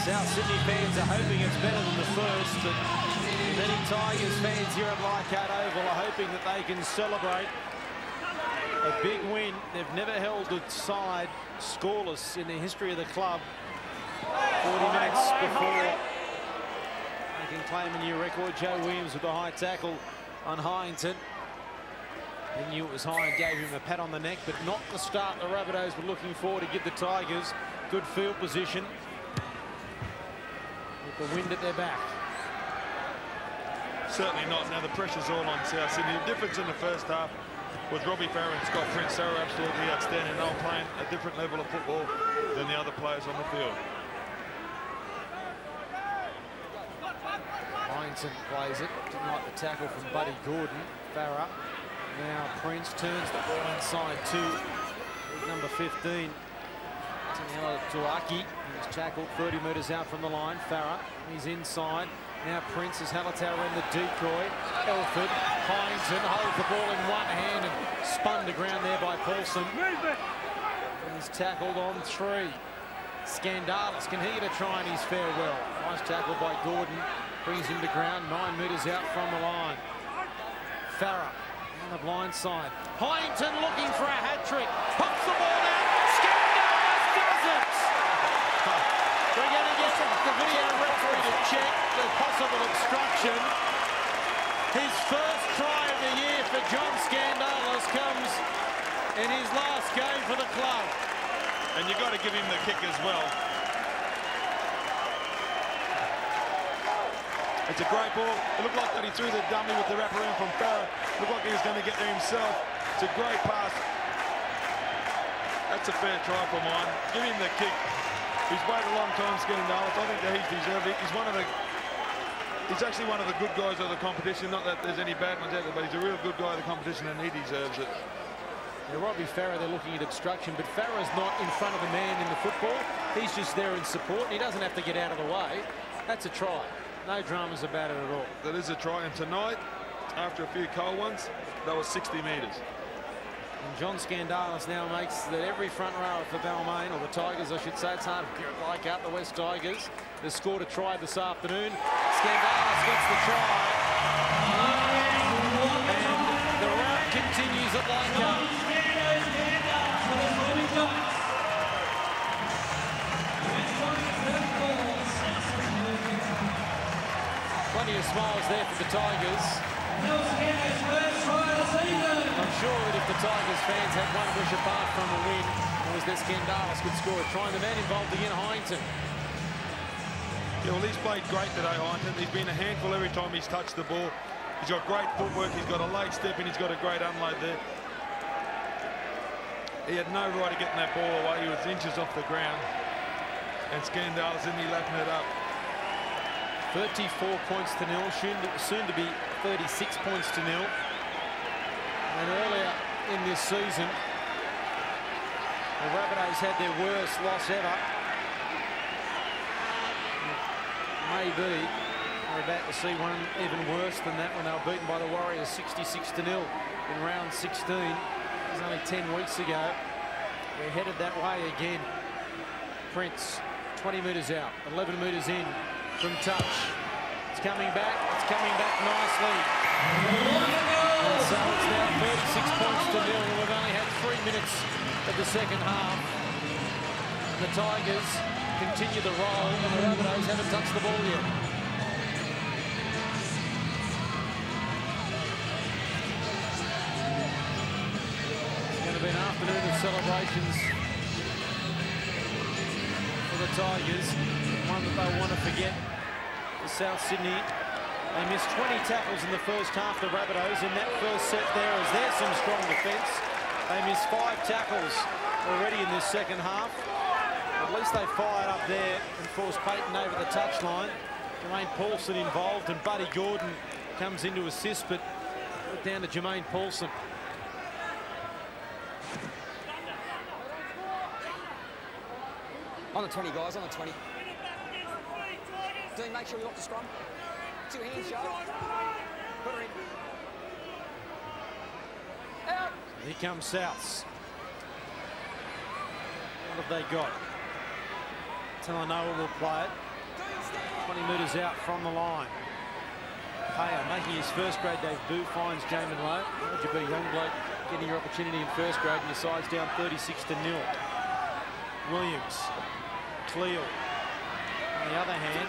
Speaker 1: South Sydney fans are hoping it's better than the first, but many Tigers fans here at Leichhardt Oval are hoping that they can celebrate a big win. They've never held a side scoreless in the history of the club. 40 minutes before they can claim a new record. Joe Williams with the high tackle on Hyington. He knew it was high and gave him a pat on the neck, but not the start the Rabbitohs were looking for to give the Tigers good field position with the wind at their back.
Speaker 3: Certainly not. Now the pressure's all on South Sydney. The difference in the first half was Robbie Farah and Scott Prince. They were absolutely outstanding. They were playing a different level of football than the other players on the field.
Speaker 1: Hyington plays it. Didn't like the tackle from Buddy Gordon. Farah. Now Prince turns the ball inside to number 15. Taniela Tuaki. He was tackled 30 metres out from the line. Farah, he's inside. Now Prince has Hallertauer in the decoy. Elford, Hyington holds the ball in one hand and spun to ground there by Paulson. And he's tackled on 3. Scandalis, can he get a try in his farewell? Nice tackle by Gordon. Brings him to ground 9 metres out from the line. Farah on the blind side. Hyington looking for a hat-trick. Pops the ball out. Scandalis does it! We're going to get the video referee to check the possible obstruction. His first try of the year for John Scandalis comes in his last game for the club.
Speaker 3: And you've got to give him the kick as well. It's a great ball. It looked like that he threw the dummy with the wraparound from Farah. Looked like he was going to get there himself. It's a great pass. That's a fair try for mine. Give him the kick. He's waited a long time, Scandalis. I think that he's deserved it. He's actually one of the good guys of the competition. Not that there's any bad ones out there, but he's a real good guy of the competition and he deserves it.
Speaker 1: Yeah, Robbie Farah, they're looking at obstruction, but Farah's not in front of the man in the football. He's just there in support. He doesn't have to get out of the way. That's a try. No dramas about it at all.
Speaker 3: That is a try, and tonight, after a few cold ones, that was 60 metres.
Speaker 1: And John Scandalis now makes that every front row for Balmain, or the Tigers, I should say. It's hard to like out the West Tigers. They've scored a try this afternoon. Scandalis gets the try. And the rout continues at Leichhardt. Plenty of smiles there for the Tigers. I'm sure that if the Tigers fans had one wish apart from a win, it was that Scandalis could score a try. And the man involved again, Hyington.
Speaker 3: Yeah, well, he's played great today, Hyington. He's been a handful every time he's touched the ball. He's got great footwork. He's got a late step and he's got a great unload there. He had no right of getting that ball away. He was inches off the ground. And Scandalis in, he lapping it up.
Speaker 1: 34 points to 0, soon to be 36 points to 0. And earlier in this season, the Rabbitohs had their worst loss ever. Maybe we're about to see one even worse than that when they were beaten by the Warriors 66-0 in round 16. It was only 10 weeks ago. We're headed that way again. Prince, 20 metres out, 11 metres in. From touch. It's coming back nicely. And so it's now 36 points to 0. We've only had 3 minutes of the second half. And the Tigers continue the roll, and the Rabbitohs haven't touched the ball yet. It's going to be an afternoon of celebrations for the Tigers. One that they want to forget. For South Sydney, they missed 20 tackles in the first half, the Rabbitohs. In that first set there, as there's some strong defence. They missed 5 tackles already in this second half. At least they fired up there and forced Peyton over the touchline. Jermaine Paulson involved, and Buddy Gordon comes in to assist, but put down to Jermaine Paulson.
Speaker 2: On the 20, guys, on the 20. Dean, make sure we lock the scrum. 2 hands, Joe. Put her in. Out.
Speaker 1: Here comes Souths. What have they got? Talanoa will play it. 20 metres out from the line. Payer making his first grade debut finds Jamin Lowe. How would you be, young bloke, getting your opportunity in first grade and your side's down 36-0. Williams, Cleo. On the other hand,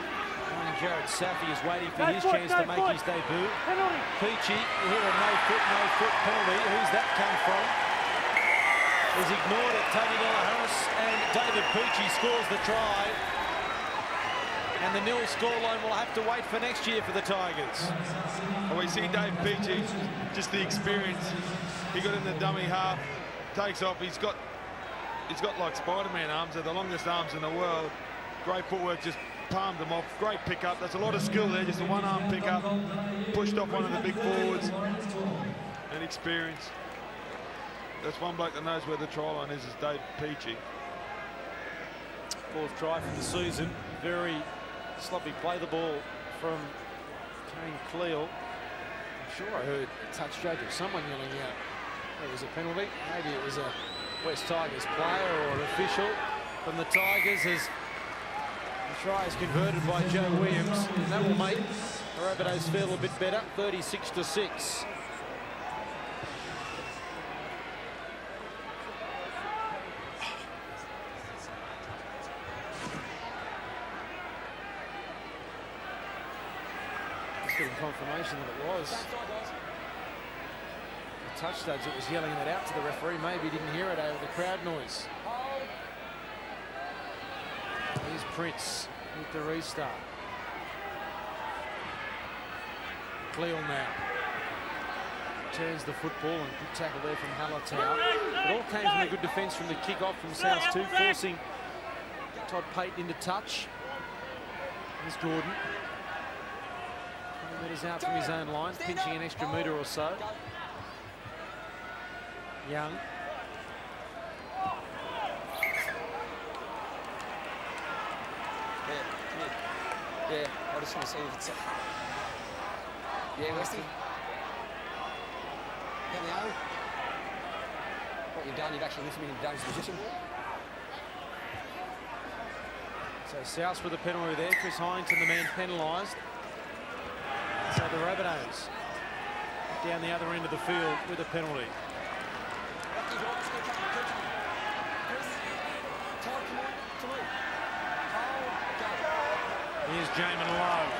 Speaker 1: Jared Safi is waiting for his chance to make his debut. Peachy, you hear a no foot penalty. Who's that come from? He's ignored it. Tony Delaharris, and David Peachy scores the try. And the nil scoreline will have to wait for next year for the Tigers.
Speaker 3: Well, we see Dave Peachy, just the experience. He got in the dummy half, takes off. He's got like Spider-Man arms. They're the longest arms in the world. Great footwork, just palmed them off. Great pickup. There's a lot of skill there. Just a one-arm pickup. Pushed off one of the big forwards. And experience. That's one bloke that knows where the try line is Dave Peachy.
Speaker 1: 4th try for the season. Very sloppy play the ball from Kane Cleal. I'm sure I heard a touch judge or someone yelling out it was a penalty. Maybe it was a West Tigers player or an official from the Tigers, as the try is converted by Joe Williams, and that will make the Rabbitohs feel a bit better. 36-6. Getting confirmation that it was the touch judge that was yelling that out to the referee. Maybe he didn't hear it over the crowd noise. Here's Prince with the restart. Cleal now turns the football, and good tackle there from Hallertau. It all came from a good defence from the kick-off from South too, forcing Todd Payton into touch. Here's Gordon. Metres out from his own line, pinching an extra metre or so. Young.
Speaker 2: Yeah, I just want to see if it's... Yeah, Westy. Help me over. What you've done, you've actually lifted me into Dave's position.
Speaker 1: So South with a penalty there. Chris Hyington, the man penalised. So the Rabbitohs down the other end of the field with a penalty. Here's Jamin Lowe.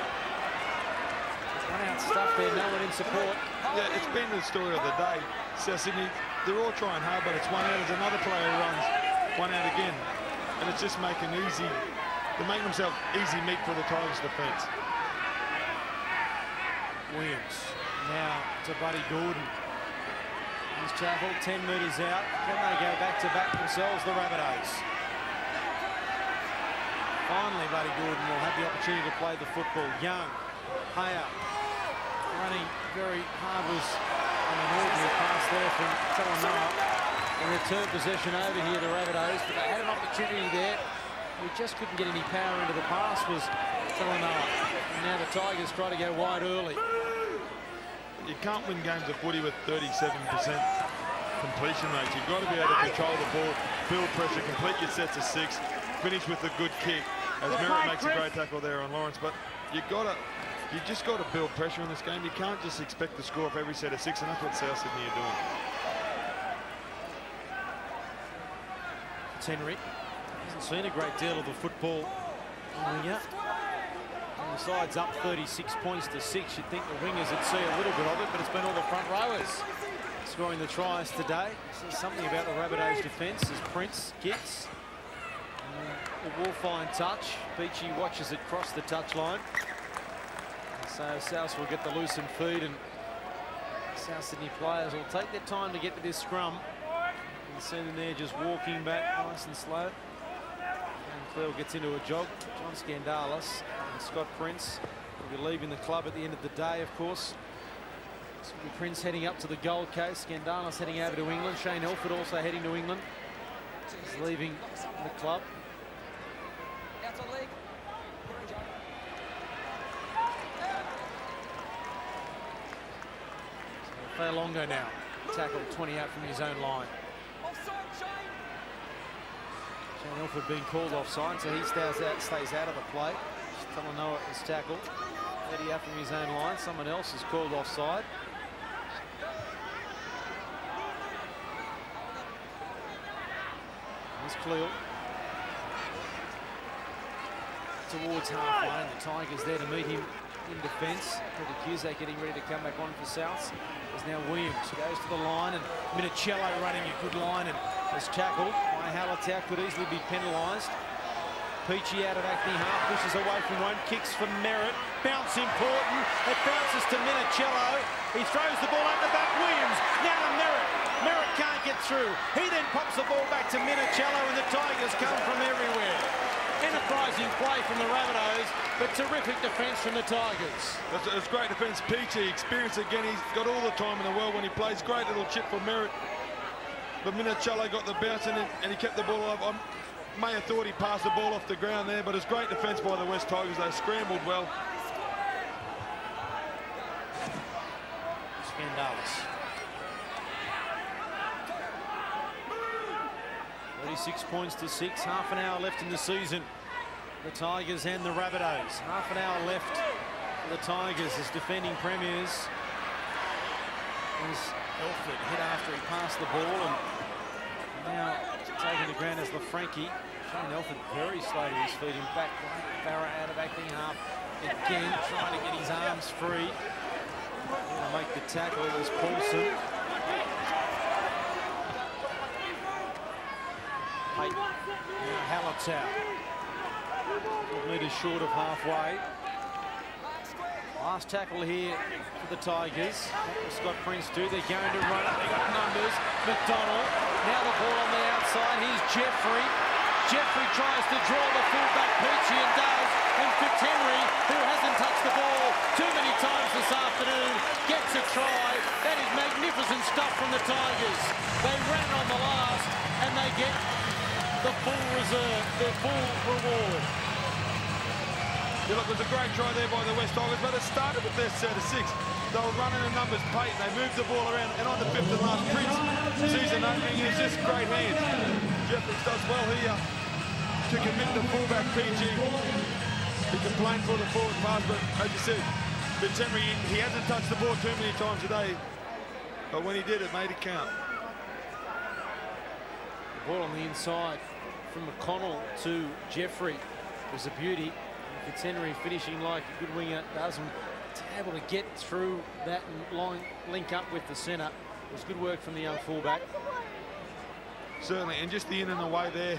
Speaker 1: One out stuff there, no one in support.
Speaker 3: Yeah, it's been the story of the day. South Sydney, they're all trying hard, but it's one out. There's another player who runs one out again. And it's just making easy, they're making themselves easy meat for the Tigers defence.
Speaker 1: Williams now to Buddy Gordon. He's travelled 10 metres out. Can they go back themselves, the Rabbitohs? Finally, Buddy Gordon will have the opportunity to play the football. Young, Payer, running very hard, was an ordinary pass there from Talanoa. And return possession over here, the Rabbitohs, but they had an opportunity there. We just couldn't get any power into the pass, was Talanoa. And now the Tigers try to go wide early.
Speaker 3: You can't win games of footy with 37% completion rates. You've got to be able to control the ball, build pressure, complete your sets of 6, finish with a good kick. As Merritt makes a great tackle there on Lawrence, but you just got to build pressure in this game. You can't just expect to score off every set of 6, and that's what South Sydney are doing.
Speaker 1: Henry hasn't seen a great deal of the football. The side's up 36 points to 6. You'd think the wingers would see a little bit of it, but it's been all the front rowers scoring the tries today. There's something about the Rabbitohs defence as Prince gets. The Wolfine touch. Peachy watches it cross the touchline. So South will get the loosened feed, and South Sydney players will take their time to get to this scrum. And Seaman there just walking back nice and slow. And Clell gets into a jog. John Scandalis and Scott Prince will be leaving the club at the end of the day, of course. So Prince heading up to the Gold Coast. Scandalis heading over to England. Shane Elford also heading to England. He's leaving the club.
Speaker 2: Outside leg.
Speaker 1: Fairlongo now. Tackled 20 out from his own line.
Speaker 2: Offside, Shane.
Speaker 1: Shane Elford being called offside, so he stays out of the play. Talanoa is tackled. 30 out from his own line. Someone else is called offside. There's Clell. Towards halfway, and the Tigers there to meet him in defence. Peter Cusack getting ready to come back on for Souths. There's now Williams, goes to the line, and Minicello running a good line and is tackled by Halatau, could easily be penalised. Peachy out of acting half, pushes away from one, kicks for Merritt. Bounce important, it bounces to Minicello. He throws the ball out the back, Williams, now to Merritt. Merritt can't get through. He then pops the ball back to Minicello, and the Tigers come from everywhere. Enterprising play from the Rabbitohs, but terrific defence from the Tigers.
Speaker 3: It's great defence. Peachy, experience again. He's got all the time in the world when he plays. Great little chip for Merritt. But Minicello got the bounce and he kept the ball alive. I may have thought he passed the ball off the ground there, but it's great defence by the West Tigers. They scrambled well.
Speaker 1: Scandalis. 36 points to 6, half an hour left in the season. The Tigers and the Rabbitohs. Half an hour left for the Tigers as defending premiers. As Elford hit after he passed the ball, and now taking the ground as LaFranchi. Shane Elford very slow to his feet, and back right. Farah out of acting half again, trying to get his arms free. Gonna make the tackle as Paulson. Now Halatau. 12 metres short of halfway. Last tackle here for the Tigers. What will Scott Prince do? They're going to run it. They've got numbers. McDonald. Now the ball on the outside. Here's Jeffrey. Jeffrey tries to draw the fullback. Peachy and does. And Fitzhenry, who hasn't touched the ball too many times this afternoon, gets a try. That is magnificent stuff from the Tigers. They ran on the last and they get the full reserve, their full reward.
Speaker 3: Yeah, look, it was a great try there by the West Tigers, but it started with their set of 6. They were running in numbers, Payton. They moved the ball around, and on the 5th and last, Prince, season opening, is just great hands. Jeffries does well here to commit the fullback, PG. He complained for the forward pass, but as you said, Fitzhenry, he hasn't touched the ball too many times today, but when he did, it made it count.
Speaker 1: The ball on the inside from McConnell to Jeffrey was a beauty. Fitzhenry finishing like a good winger does, and to be able to get through that line, link up with the centre, was good work from the young fullback.
Speaker 3: Certainly, and just the in and away there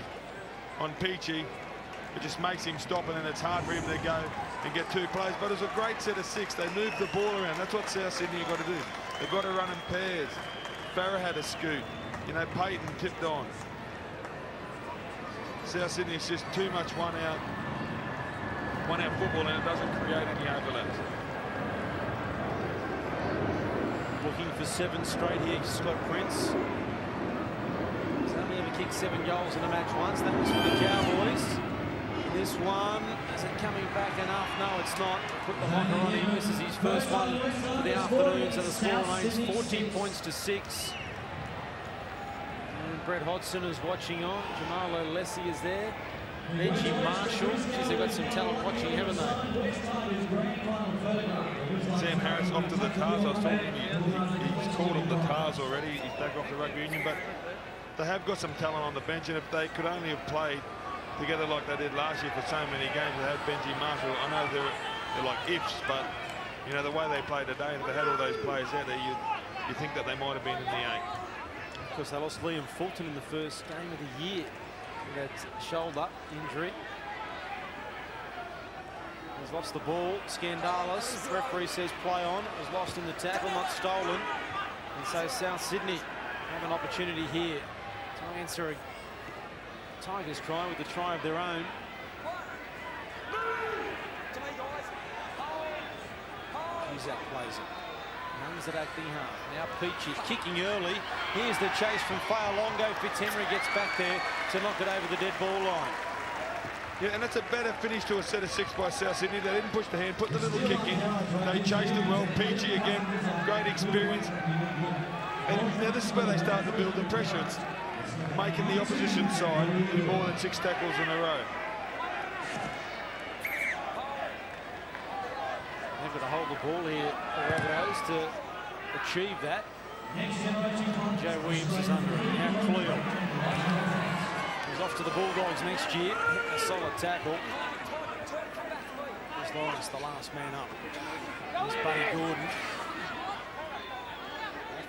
Speaker 3: on Peachy, it just makes him stop, and then it's hard for him to go and get 2 plays. But it was a great set of 6. They moved the ball around. That's what South Sydney have got to do. They've got to run in pairs. Farah had a scoot. You know, Payton tipped on. South Sydney is just too much one-out football, and it doesn't create any overlaps.
Speaker 1: Looking for 7 straight here, Scott Prince. He's only ever kicked 7 goals in a match once. That was for the Cowboys. This one, is it coming back enough? No, it's not. Put the locker on him. This is his first one for the afternoon, so the score remains 14 points to 6. And Brett Hodgson is watching on. Jamal O'Lessie is there. Benji Marshall. Geez, they've got some talent watching, haven't they?
Speaker 3: Sam Harris off to the Tars. I was talking to him. He's called him the Tars already. He's back off the rugby union, but they have got some talent on the bench, and if they could only have played together like they did last year for so many games, they had Benji Marshall. I know they're like ifs, but you know the way they played today, and if they had all those players out there, you think that they might have been in the 8.
Speaker 1: Of course, they lost Liam Fulton in the first game of the year. That shoulder injury. He's lost the ball. Scandalis, referee says play on. It was lost in the tackle, not stolen. And so South Sydney have an opportunity here Try answer a Tigers cry with the try of their own. Cusack plays it. Runs it acting half. Now Peachy kicking early. Here's the chase from Fa'alongo. Fitzhenry gets back there to knock it over the dead ball line.
Speaker 3: Yeah, and that's a better finish to a set of 6 by South Sydney. They didn't push the hand, put the little kick in. They chased it well. Peachy again, great experience. And now this is where they start to build the pressure. It's making the opposition side do more than 6 tackles in a row.
Speaker 1: They've got to hold the ball here, the Rabbitohs, to achieve that. Joe Williams is under it. Now Cleo. He's off to the Bulldogs next year. A solid tackle. As long as the last man up. Here's Buddy Gordon.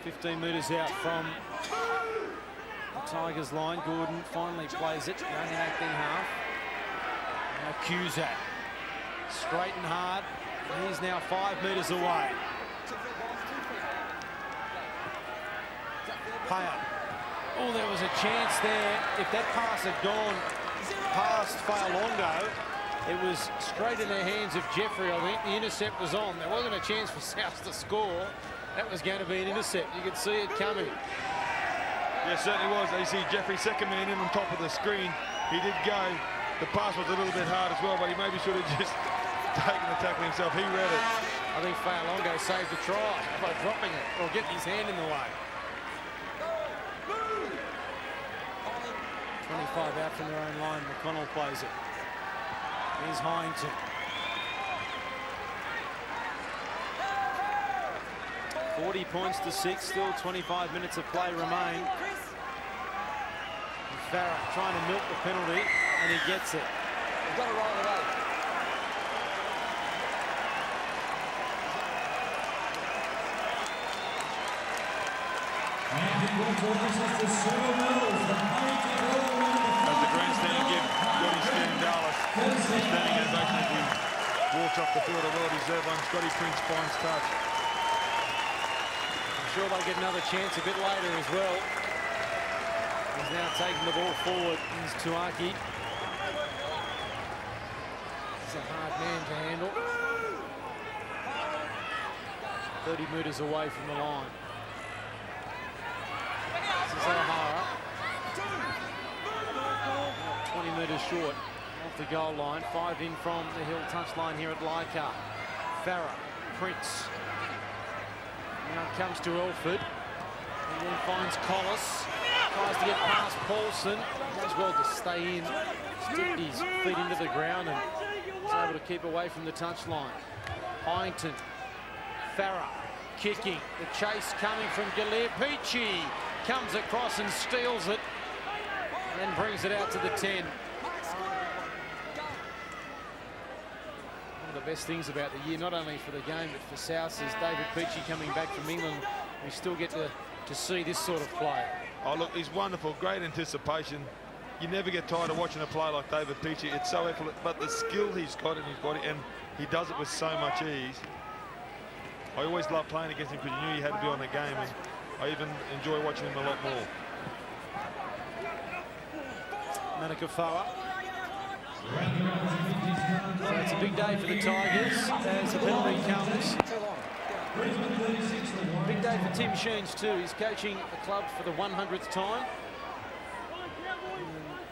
Speaker 1: 15 metres out from the Tigers line. Gordon finally plays it. Running acting half. Now Cusack. Straight and hard. He's now 5 metres away. Payer. Oh, there was a chance there. If that pass had gone past Fa'alongo, it was straight in the hands of Jeffrey. I think the intercept was on. There wasn't a chance for South to score. That was going to be an intercept. You could see it coming.
Speaker 3: Yeah, certainly was. You see Jeffrey, second man in on top of the screen. He did go. The pass was a little bit hard as well, but he maybe should have just taken the tackle himself. He read it.
Speaker 1: I think Fa'alongo saved the try by dropping it or getting his hand in the way. 25 out from their own line. McConnell plays it. Here's Hyington. $40 points to 6. Still 25 minutes of play remain. And Farah trying to milk the penalty, and he gets it.
Speaker 2: We've got to roll it out.
Speaker 3: As the grandstand give Scotty Scandalis standing ovation as he walks off the field. A well-deserved one. Scotty Prince finds touch.
Speaker 1: I'm sure they'll get another chance a bit later as well. He's now taking the ball forward. Here's Tuaki. He's a hard man to handle. 30 metres away from the line. This is O'Hara. 20 metres short off the goal line. 5 in from the Hill touchline here at Leichhardt. Farah, Prince. Now it comes to Elford. And then finds Collis. Tries to get past Paulson. Does well to stay in. Sticked his feet into the ground and was able to keep away from the touchline. Hyington. Farah kicking. The chase coming from Galea. Peachy comes across and steals it. And then brings it out to the 10. One of the best things about the year, not only for the game but for South, is David Peachy coming back from England. We still get to see this sort of play.
Speaker 3: Oh, look, he's wonderful. Great anticipation. You never get tired of watching a play like David Peachy. It's so effortless, but the skill he's got in his body, and he does it with so much ease. I always love playing against him because you knew you had to be on the game, and I even enjoy watching him a lot more.
Speaker 1: Manukau'ua. So it's a big day for the Tigers as the penalty comes. Big day for Tim Sheens too. He's coaching the club for the 100th time.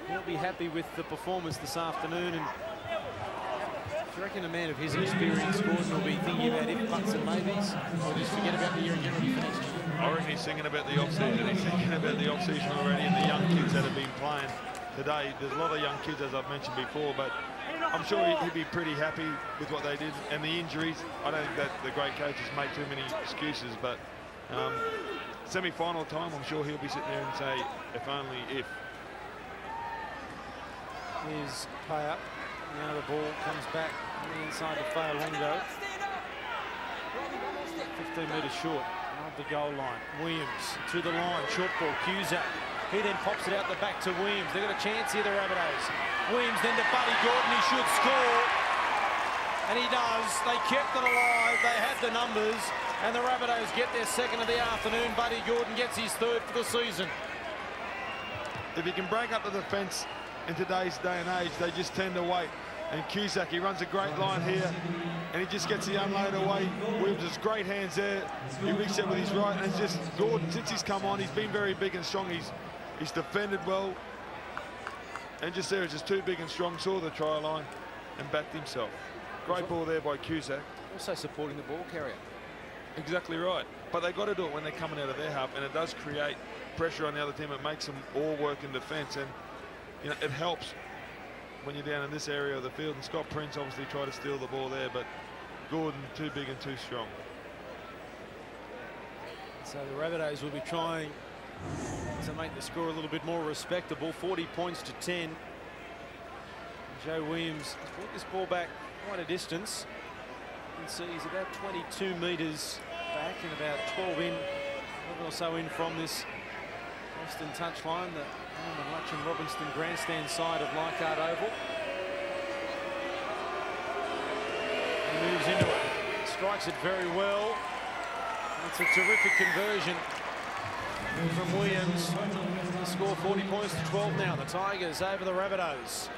Speaker 1: And he'll be happy with the performance this afternoon. And do you reckon a man of his experience, Gordon, will be thinking about if buts and maybes, or just forget about the year and get ready for next year?
Speaker 3: I reckon he's thinking about the off-season. He's thinking about the off-season already and the young kids that have been playing today. There's a lot of young kids, as I've mentioned before, but I'm sure he'd be pretty happy with what they did. And the injuries, I don't think that the great coaches make too many excuses, but semi-final time, I'm sure he'll be sitting there and say, if only if.
Speaker 1: Here's Payer. Now the ball comes back on the inside to Fa'alongo. 15 metres short of the goal line. Williams to the line, short ball, Cusack. He then pops it out the back to Williams. They've got a chance here, the Rabbitohs. Williams then to Buddy Gordon. He should score. And he does. They kept it alive. They had the numbers. And the Rabbitohs get their second of the afternoon. Buddy Gordon gets his third for the season.
Speaker 3: if you can break up the defence in today's day and age, they just tend to wait. And Cusack, he runs a great line here, and he just gets the unload away. Williams has great hands there. He reset with his right, and it's just Gordon, since he's come on, he's been very big and strong. He's defended well. And just there, it's just too big and strong, saw the try line and backed himself. Great ball there by Cusack.
Speaker 1: Also supporting the ball carrier.
Speaker 3: Exactly right. But they've got to do it when they're coming out of their half, and it does create pressure on the other team. It makes them all work in defence, and you know, it helps when you're down in this area of the field. And Scott Prince obviously tried to steal the ball there, but Gordon too big and too strong.
Speaker 1: So the Rabbitohs will be trying to make the score a little bit more respectable. 40 points to 10. Joe Williams has brought this ball back quite a distance. You can see he's about 22 metres back and about 12 in, 11 or so in from this western touchline, the Norman Lutchen Robinson grandstand side of Leichhardt Oval. He moves into it, strikes it very well. It's a terrific conversion from Williams. The score 40 points to 12 now. The Tigers over the Rabbitohs.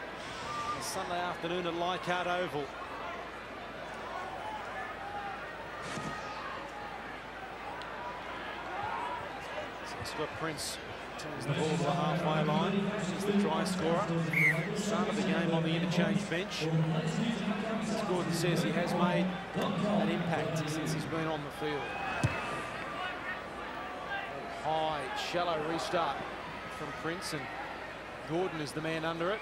Speaker 1: Sunday afternoon at Leichhardt Oval. Scott Prince turns the ball to the halfway line. He's the try scorer. Started the game on the interchange bench. As Gordon says, he has made an impact since he's been on the field. High, shallow restart from Prince, and Gordon is the man under it.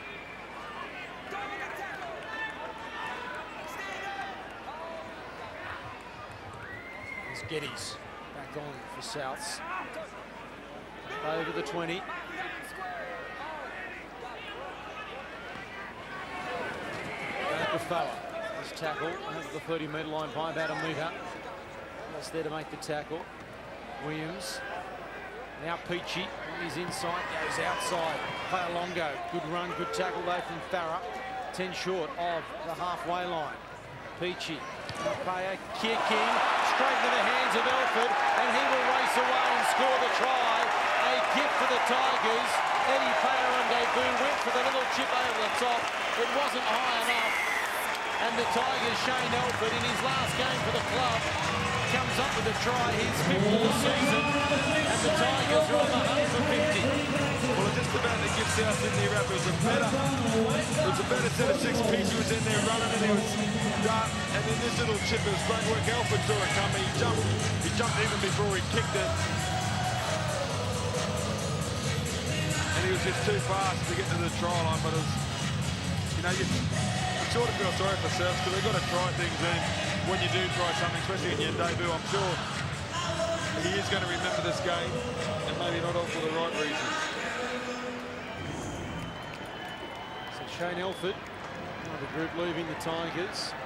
Speaker 1: There's Geddes back on for Souths. Over the 20. Fella. His tackle over the 30-metre line by about a metre. That's there to make the tackle. Williams. Now Peachy on his inside, goes outside. Paolongo, good run, good tackle though from Farah. 10 short of the halfway line. Peachy, Paya kicking straight to the hands of Elford, and he will race away and score the try. A gift for the Tigers. Eddie Paya on debut went for the little chip over the top. It wasn't high enough. And the Tigers, Shane Elford, in his last game for the club, comes up with a try, his 5th of the season, and the Tigers are on the hunt for 50.
Speaker 3: Well, it's just about to give South in there up. It was a better set of 6 piece. He was in there running, and he was done. And then this little chip, it was great work. Elford saw it coming. He jumped even before he kicked it. And he was just too fast to get to the try line, but it was, you know, you sort of feel sorry for South because they've got to try things in when you do try something, especially in your debut. I'm sure he is going to remember this game, and maybe not all for the right reasons.
Speaker 1: So Shane Elford, the group leaving the Tigers.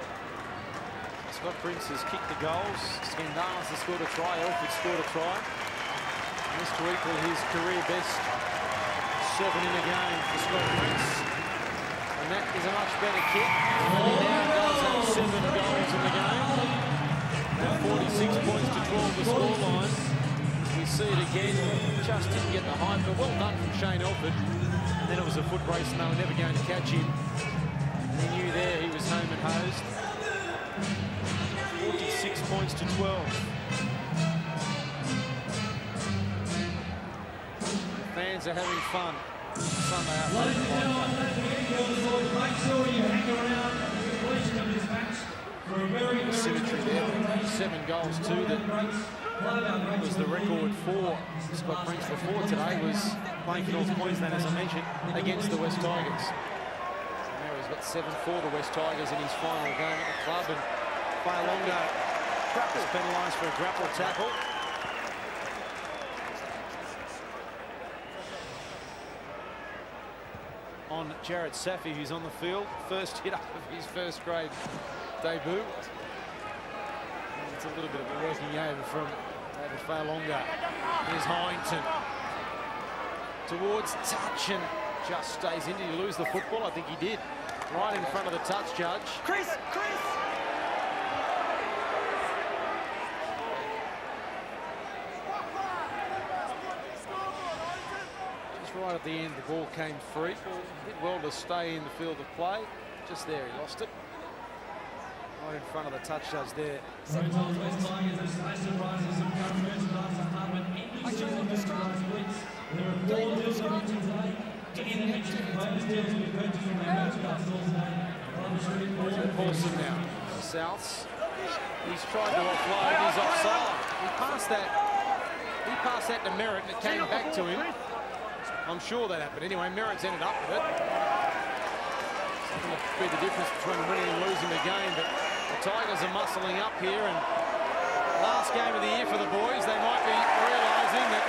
Speaker 1: Scott Prince has kicked the goals. Scandalis has scored a try. Elford scored a try. And this to equal his career best 7 in a game for Scott Prince. And that is a much better kick. He now does have 7 goals in the game. And 46 points to 12 the scoreline. We see it again. Just didn't get the height, but well done from Shane Elford. And then it was a foot race and they were never going to catch him. And he knew there he was home and hosed. 46 points to 12. The fans are having fun. Sunday afternoon. Symmetry there. 7 goals too. That was the record for Scott Prince before today. Was playing for North Queensland, as I mentioned, against the West Tigers. And now he's got 7 for the West Tigers in his final game at the club. And Paolongo is penalised for a grapple tackle. On Jared Safi, who's on the field. First hit up of his first grade debut. And it's a little bit of a working over from David Paolongo. Here's Hyington. Towards touch and just stays in. Did he lose the football? I think he did. Right in front of the touch judge.
Speaker 2: Chris!
Speaker 1: Right at the end, the ball came free. Did well to stay in the field of play. Just there, he lost it. Right in front of the touch judge there. Paulson now. Souths. He's tried to offload. He's offside. He passed that to Merritt and it came back to him. I'm sure that happened. Anyway, Merritt's ended up with it. It's not going to be the difference between winning and losing the game, but the Tigers are muscling up here, and last game of the year for the boys, they might be realising that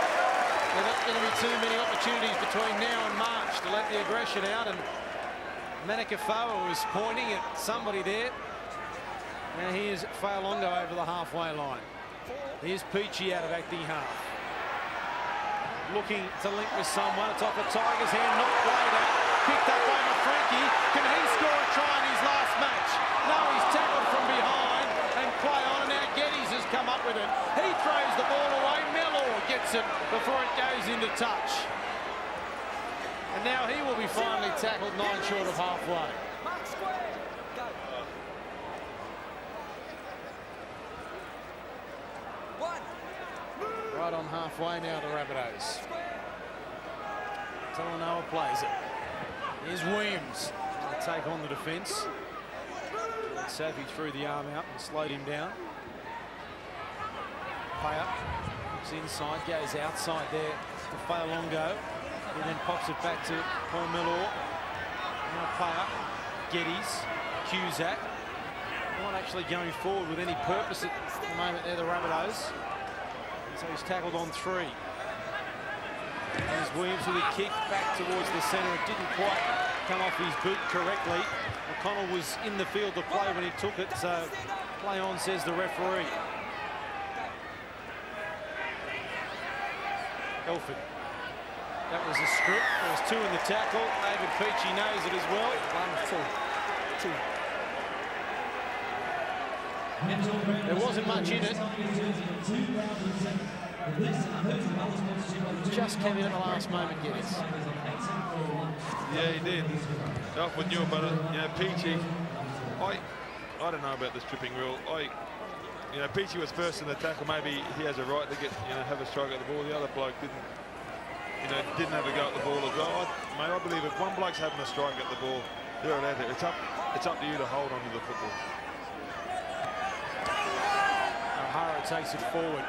Speaker 1: there's not going to be too many opportunities between now and March to let the aggression out, and Manikafoa was pointing at somebody there. Now here's Failongo over the halfway line. Here's Peachy out of acting half. Looking to link with someone. It's off the Tigers' hand, not played at. Picked up over Frankie. Can he score a try in his last match? No, he's tackled from behind and play on. And now Geddes has come up with it. He throws the ball away. Mellor gets it before it goes into touch. And now he will be finally tackled 9 short of halfway. Right on halfway now, the Rabbitohs. Talanoa plays it. Here's Williams to take on the defence. Safi threw the arm out and slowed him down. Paya looks inside, goes outside there to Failongo. He then pops it back to Paul Mellor. Now Paya, Geddes, Cusack. Not actually going forward with any purpose at the moment there, the Rabbitohs. So he's tackled on 3. There's Williams with a kick back towards the centre. It didn't quite come off his boot correctly. O'Connell was in the field of play when he took it, so play on, says the referee. Elford. That was a script. There was 2 in the tackle. David Peachy knows it as well. 1, 2. There wasn't much in it. Just came in at the last moment, Geddes.
Speaker 3: Yeah, he did. Alfred knew about it. You know, Peachy, I don't know about this tripping rule. You know, Peachy was first in the tackle. Maybe he has a right to get, have a strike at the ball. The other bloke didn't have a go at the ball as well. I believe if one bloke's having a strike at the ball, they're allowed to. It's up to you to hold on to the football.
Speaker 1: O'Hara takes it forward.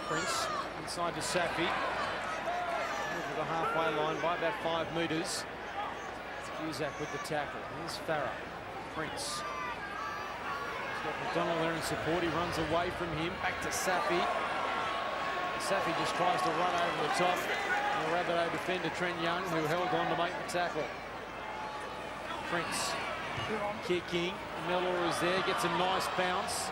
Speaker 1: Prince inside to Safi. Over the halfway line by about 5 metres. Cusack with the tackle. Here's Farah. Prince. He's got McDonald there in support. He runs away from him. Back to Safi. Safi just tries to run over the top. And the Rabbitoh defender Trent Young, who held on to make the tackle. Prince kicking. Mellor is there. Gets a nice bounce.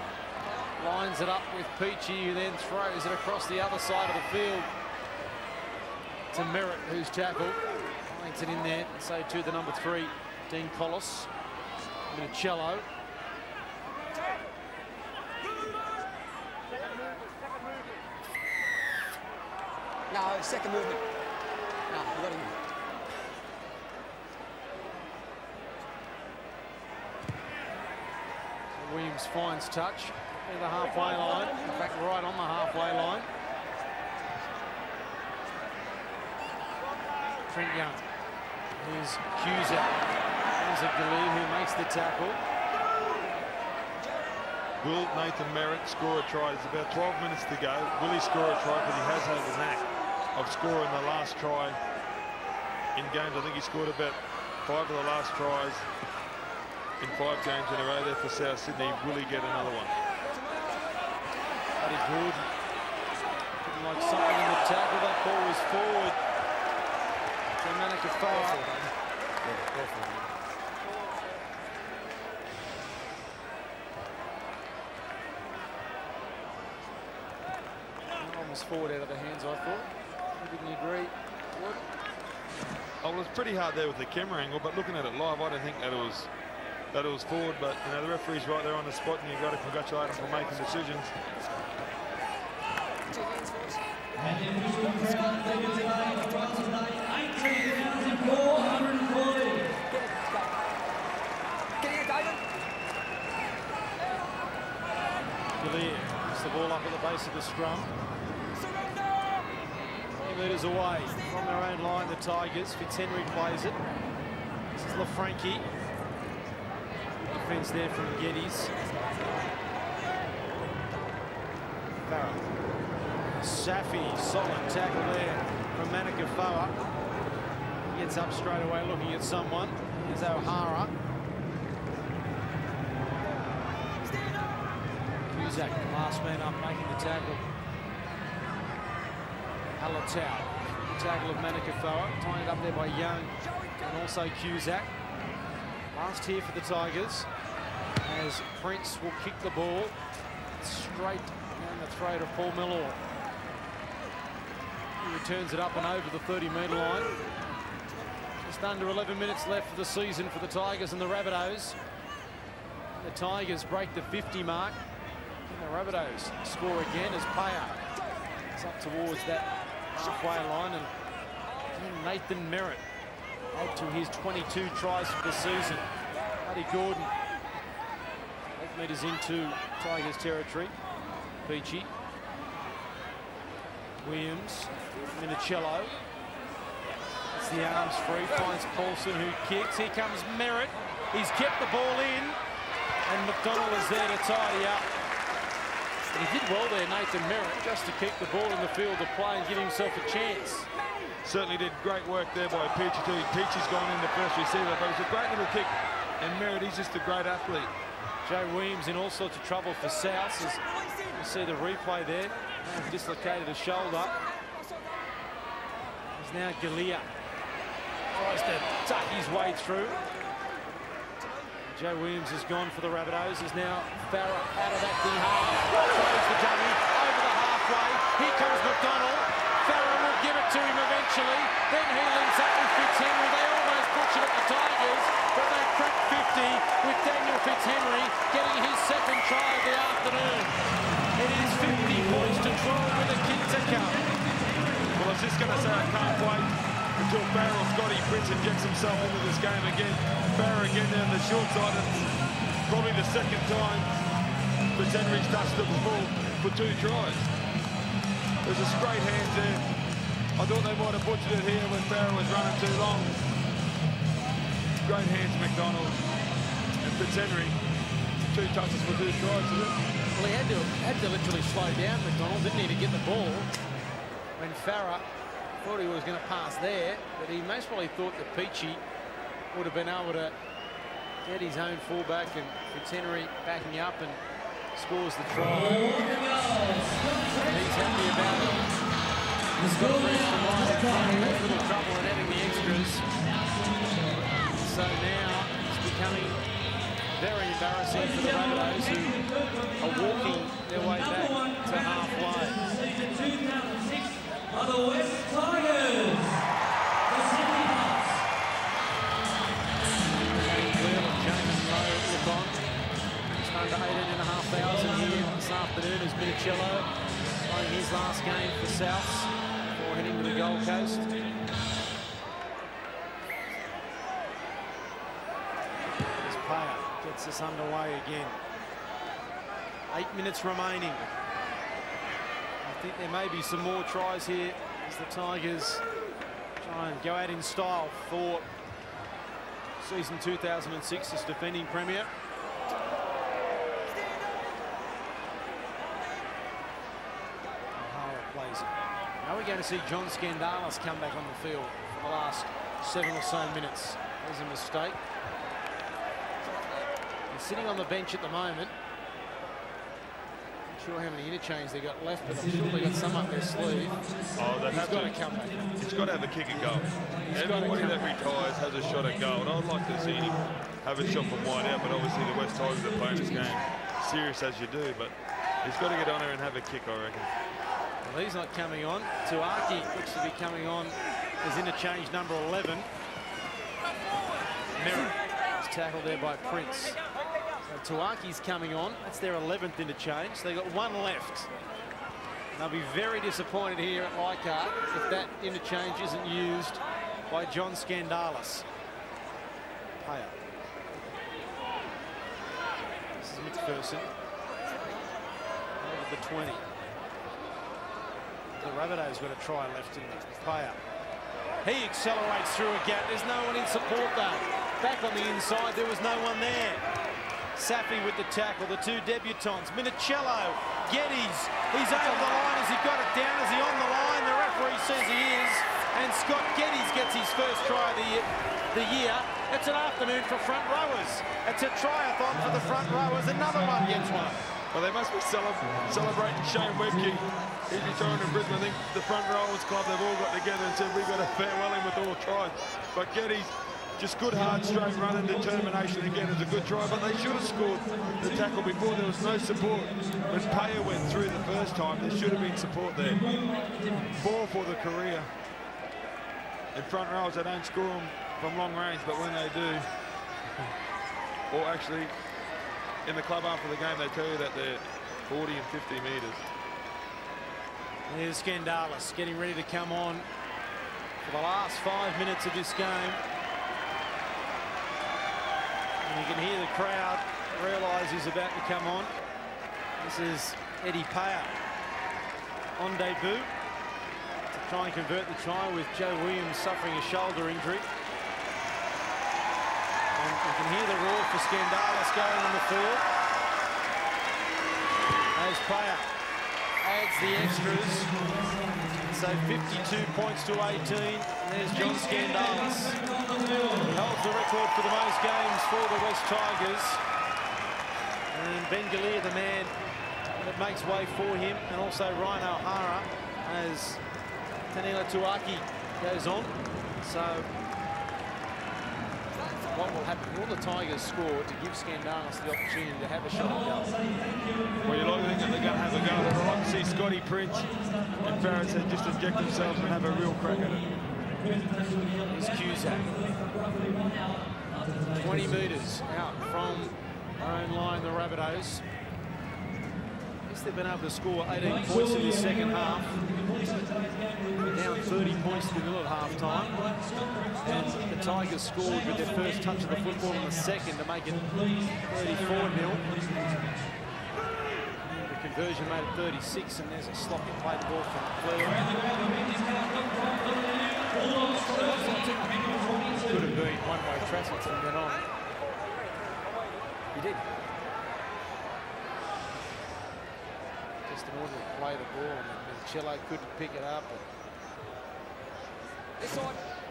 Speaker 1: Lines it up with Peachy, who then throws it across the other side of the field to Merritt, who's tackled. Links it in there, and so too the number 3, Dean Collis. Minicello.
Speaker 2: No, second movement. No, you got him.
Speaker 1: Williams finds touch near the halfway line. In fact, right on the halfway line. Trent Young. Here's Cusack. There's a Galil who makes the tackle.
Speaker 3: Will Nathan Merritt score a try? There's about 12 minutes to go. Will he score a try? But he has had the knack of scoring the last try in games. I think he scored about 5 of the last tries in 5 games in a row there for South Sydney. Will he get another one?
Speaker 1: Buddy Gordon. Looking like something in the tackle. That ball was forward to Manikafoa. Almost forward out of the hands, I thought. Didn't you agree? What?
Speaker 3: Oh, well, it's pretty hard there with the camera angle, but looking at it live, I don't think that it was forward. But the referee's right there on the spot, and you've got to congratulate him for making decisions.
Speaker 1: Galea puts the ball up at the base of the scrum. 4 metres away from their own line, the Tigers. Fitzhenry plays it. This is LaFranchi. Defence there from Geddes. Farrell. Safi, solid tackle there from Manikafoa. Gets up straight away looking at someone. Here's O'Hara. Cusack, last man up, making the tackle. Alatau, the tackle of Manikafoa, tying it up there by Young and also Cusack. Last here for the Tigers as Prince will kick the ball straight down the throat of Paul Millor. He returns it up and over the 30-metre line. Just under 11 minutes left for the season for the Tigers and the Rabbitohs. The Tigers break the 50 mark. And the Rabbitohs score again as Paya is up towards that halfway line, and Nathan Merritt add to his 22 tries for the season. Buddy Gordon 8 metres into Tigers territory. Peachy, Williams, Minicello. It's the arms free, finds Paulson who kicks. Here comes Merritt. He's kept the ball in, and McDonald is there to tidy up. And he did well there, Nathan Merritt, just to keep the ball in the field of play and give himself a chance.
Speaker 3: Certainly did great work there by Peachy too. Peachy's gone in the first receiver, but it was a great little kick. And Merritt, he's just a great athlete.
Speaker 1: Joe Williams in all sorts of trouble for South. As you see the replay there, dislocated a shoulder. There's now Galea. Tries to tuck his way through. Joe Williams has gone for the Rabbitohs. Is now Farrah out of that D half. Throws the dummy over the halfway. Here comes McDonald. Farrah will give it to him eventually. Then he links up with Fitzhenry. They almost butchered at the Tigers, but they crack 50 with Daniel Fitzhenry getting his second try of the afternoon. It is 50 points to 12 with a kick to come.
Speaker 3: Well, I was just going to say I can't wait until Farrell Scotty Prince injects himself into this game again. Farrell again down the short side. It's probably the second time Fitzhenry's touched the ball for 2 tries. There's a straight hand there. I thought they might have butchered it here when Farrell was running too long. Great hands, McDonald and Fitzhenry. 2 touches for 2 tries, is it?
Speaker 1: Well, he had to literally slow down McDonald. Didn't need to get the ball when Farrah thought he was going to pass there, but he most probably thought that Peachy would have been able to get his own fullback, and Fitzhenry backing up and scores the try. And he's happy about it. He's got the rest of the line in front. He had a little trouble in adding the extras. So now it's becoming very embarrassing for the Rabbitohs, who are walking their way back to halfway.
Speaker 5: Are the West Tigers, the Sydney Bucks.
Speaker 1: Just under 18,500 here this afternoon as Minicello playing his last game for Souths before heading to the Gold Coast. This player gets us underway again. 8 minutes remaining. I think there may be some more tries here as the Tigers try and go out in style for season 2006 as defending premier. O'Hara plays it. Now we're going to see John Scandalis come back on the field for the last 7 or so minutes. There's a mistake. He's sitting on the bench at the moment. Sure how many interchange they got left, but I'm sure they got some up their sleeve.
Speaker 3: Oh, they have
Speaker 1: got
Speaker 3: to
Speaker 1: to come back.
Speaker 3: He's got to have a kick and goal. Everybody that retires has a shot at goal, and I'd like to see him have a shot from wide out, but obviously the West Tigers are playing this game serious as you do, but he's got to get on there and have a kick, I reckon.
Speaker 1: Well, he's not coming on. Tuaki looks to be coming on as interchange number 11. Merritt is tackled there by Prince. So Tuaki's coming on. That's their 11th interchange. They've got 1 left. They'll be very disappointed here at Leichhardt if that interchange isn't used by John Scandalis. Payer. This is McPherson. Over the 20. The Rabbitohs got a try left in the Payer. He accelerates through a gap. There's no one in support though. Back on the inside, there was no one there. Safi with the tackle, the two debutants. Minicello, Geddes, he's over the line. Has he got it down? Is he on the line? The referee says he is. And Scott Geddes gets his first try of the year. It's an afternoon for front rowers. It's a try-a-thon for the front rowers. Another one gets one.
Speaker 3: Well, they must be celebrating Shane Webke. He's retiring in Brisbane. I think the front rowers club, they've all got together and said, we've got to farewell him with all tries. But Geddes, just good, hard, straight run and determination again. It's a good try, but they should have scored the tackle before. There was no support. When Payer went through the first time, there should have been support there. 4 for the career. In front rows, they don't score them from long range, but when they do, or actually, in the club after the game, they tell you that they're 40 and 50 metres.
Speaker 1: Here's Scandalis getting ready to come on for the last 5 minutes of this game. And you can hear the crowd realise he's about to come on. This is Eddie Payer on debut to try and convert the try with Joe Williams suffering a shoulder injury. And you can hear the roar for Scandalis going on the field. As Payer adds the extras. So 52 points to 18. And there's John Scandalis. He holds the record for the most games for the West Tigers. And Ben Galea, the man that makes way for him, and also Ryan O'Hara as Tanila Tuaki goes on. So what will happen? Will the Tigers score to give Scandalis the opportunity to have a shot at goal?
Speaker 3: Well, you like to think that they're going to have a go. They'd like to see Scotty Prince and Barrett said just inject themselves and have a real crack at it.
Speaker 1: Here's Cusack. 20 metres out from our own line, the Rabbitohs. I guess they've been able to score 18 points in the second half. We're down 30 points to nil at half-time. And the Tigers scored with their first touch of the football in the second to make it 34-0. The conversion made it 36, and there's a sloppy play the ball from Flair. Could have been one-way traffic from then on. He did. Just an ordinary play the ball, and Minicello couldn't pick it up.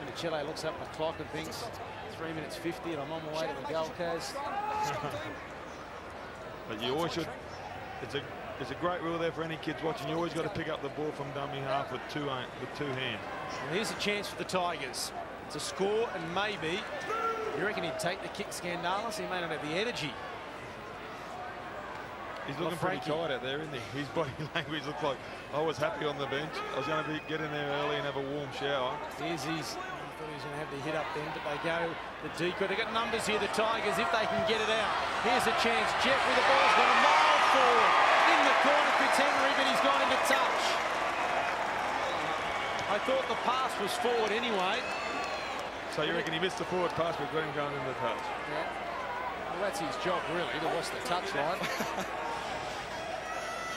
Speaker 1: Minicello looks up at the clock and thinks 3 minutes 50 and I'm on my way to the Gold Coast.
Speaker 3: But you always should, it's a great rule there for any kids watching. You always got to pick up the ball from dummy half with two hands.
Speaker 1: Well, here's a chance for the Tigers to score, and maybe, you reckon he'd take the kick, Scandalis? He may not have the energy.
Speaker 3: He's looking pretty tired out there, isn't he? His body language looks like, I was happy on the bench. I was going to get in there early and have a warm shower.
Speaker 1: Here's his, I thought he was going to have the hit up then, but they go the decoy. They've got numbers here, the Tigers, if they can get it out. Here's a chance. Jeffrey, the ball's gone a mile forward. In the corner, Fitzhenry, but he's gone into touch. I thought the pass was forward anyway.
Speaker 3: So you reckon he missed the forward pass with Glenn going into touch?
Speaker 1: Yeah. Well, that's his job, really, to watch the touchline.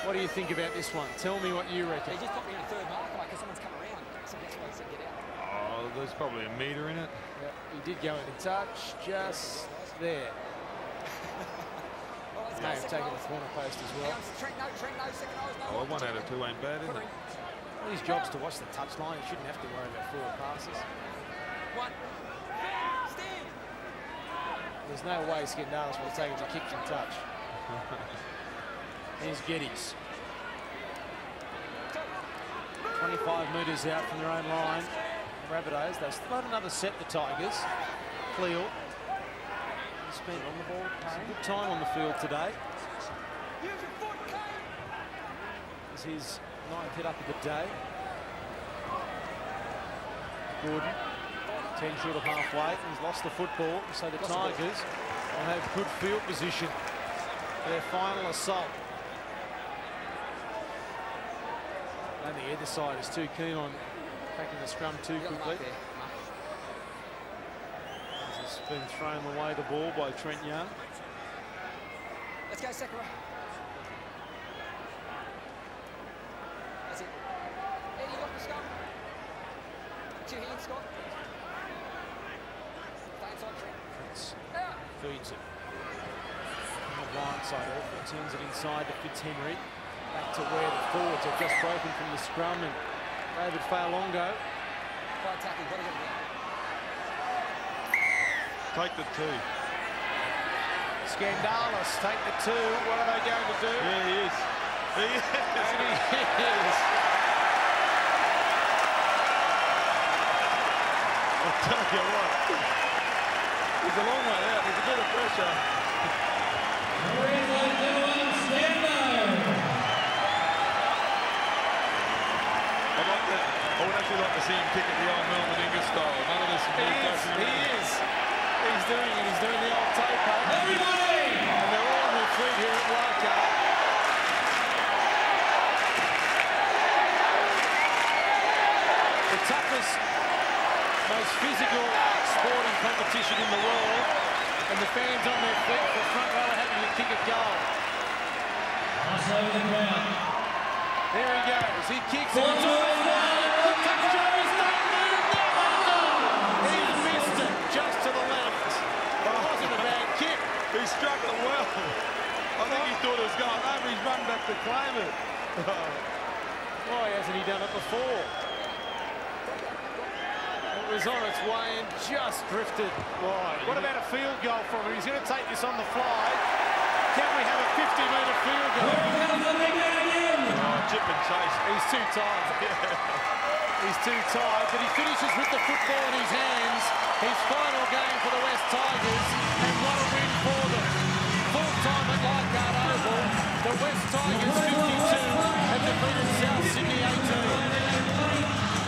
Speaker 1: What do you think about this one? Tell me what you reckon.
Speaker 2: He just put me in a third marker because someone's come around. So that's why he said get out.
Speaker 3: Oh, there's probably a metre in it.
Speaker 1: Yeah, he did go into touch just there. May have taken the corner post as well.
Speaker 2: Trent, no, second rows, no.
Speaker 3: Oh, 1 out of 2 ain't bad, isn't it?
Speaker 1: Well, his job's to watch the touchline. He shouldn't have to worry about forward passes.
Speaker 2: One. Stand.
Speaker 1: There's no way Scandalis will take the kick from touch. Here's Geddes. 25 metres out from their own line. Rabbitohs, they've thrown another set, the Tigers. Cleo spent on the ball. Some good time on the field today. This is his 9th hit up of the day. Gordon, 10 short of halfway. He's lost the football, so the Tigers will have good field position for their final assault. And the other side is too keen on packing the scrum too
Speaker 2: You got the mark
Speaker 1: quickly.
Speaker 2: there, Mark.
Speaker 6: It's been thrown away the ball by Trent Young.
Speaker 2: Let's go, second row. That's it. Eddie, lock the scrum. 2 hands, Scott. Stay inside, Trent.
Speaker 1: Prince
Speaker 2: Out.
Speaker 1: feeds it. On the blind side, Orford turns it inside to Fitzhenry. Back to where the forwards have just broken from the scrum, and David Failongo.
Speaker 2: Right tackle, got to get it down.
Speaker 3: Take the 2.
Speaker 1: Scandalis take the 2. What are they going to do?
Speaker 3: Yeah, he is. He is.
Speaker 1: And he is.
Speaker 3: I'll tell you what. He's a long way out. There's a bit of pressure.
Speaker 5: Number 8, ladies and gentlemen, Scandalis.
Speaker 3: I would actually like to see him kick it the old Melbourne English style. None of this.
Speaker 1: He is. He's doing it. He's doing the old tape.
Speaker 5: Everybody!
Speaker 1: And they're all on their feet here at Wildcat. The toughest, most physical sporting competition in the world, and the fans on their feet, the front row are having to kick a goal.
Speaker 5: Pass over the ground.
Speaker 1: There he goes. He kicks it.
Speaker 5: Ball
Speaker 1: It's
Speaker 5: goes down.
Speaker 1: the touchdown is not moved. He missed it just to the left. It wasn't a bad kick.
Speaker 3: He struck it well. I think he thought it was going over. He's run back to claim it.
Speaker 1: Why hasn't he done it before? It was on its way and just drifted wide. What about a field goal from him? He's going to take this on the fly. Can we have a 50-metre field goal?
Speaker 5: Here comes the big man again.
Speaker 3: Oh, chip and chase.
Speaker 1: He's too tired. He's too tired, but he finishes with the football in his hands. His final game for the West Tigers, and what a win for them. Full time at Leichhardt Oval. The West Tigers 50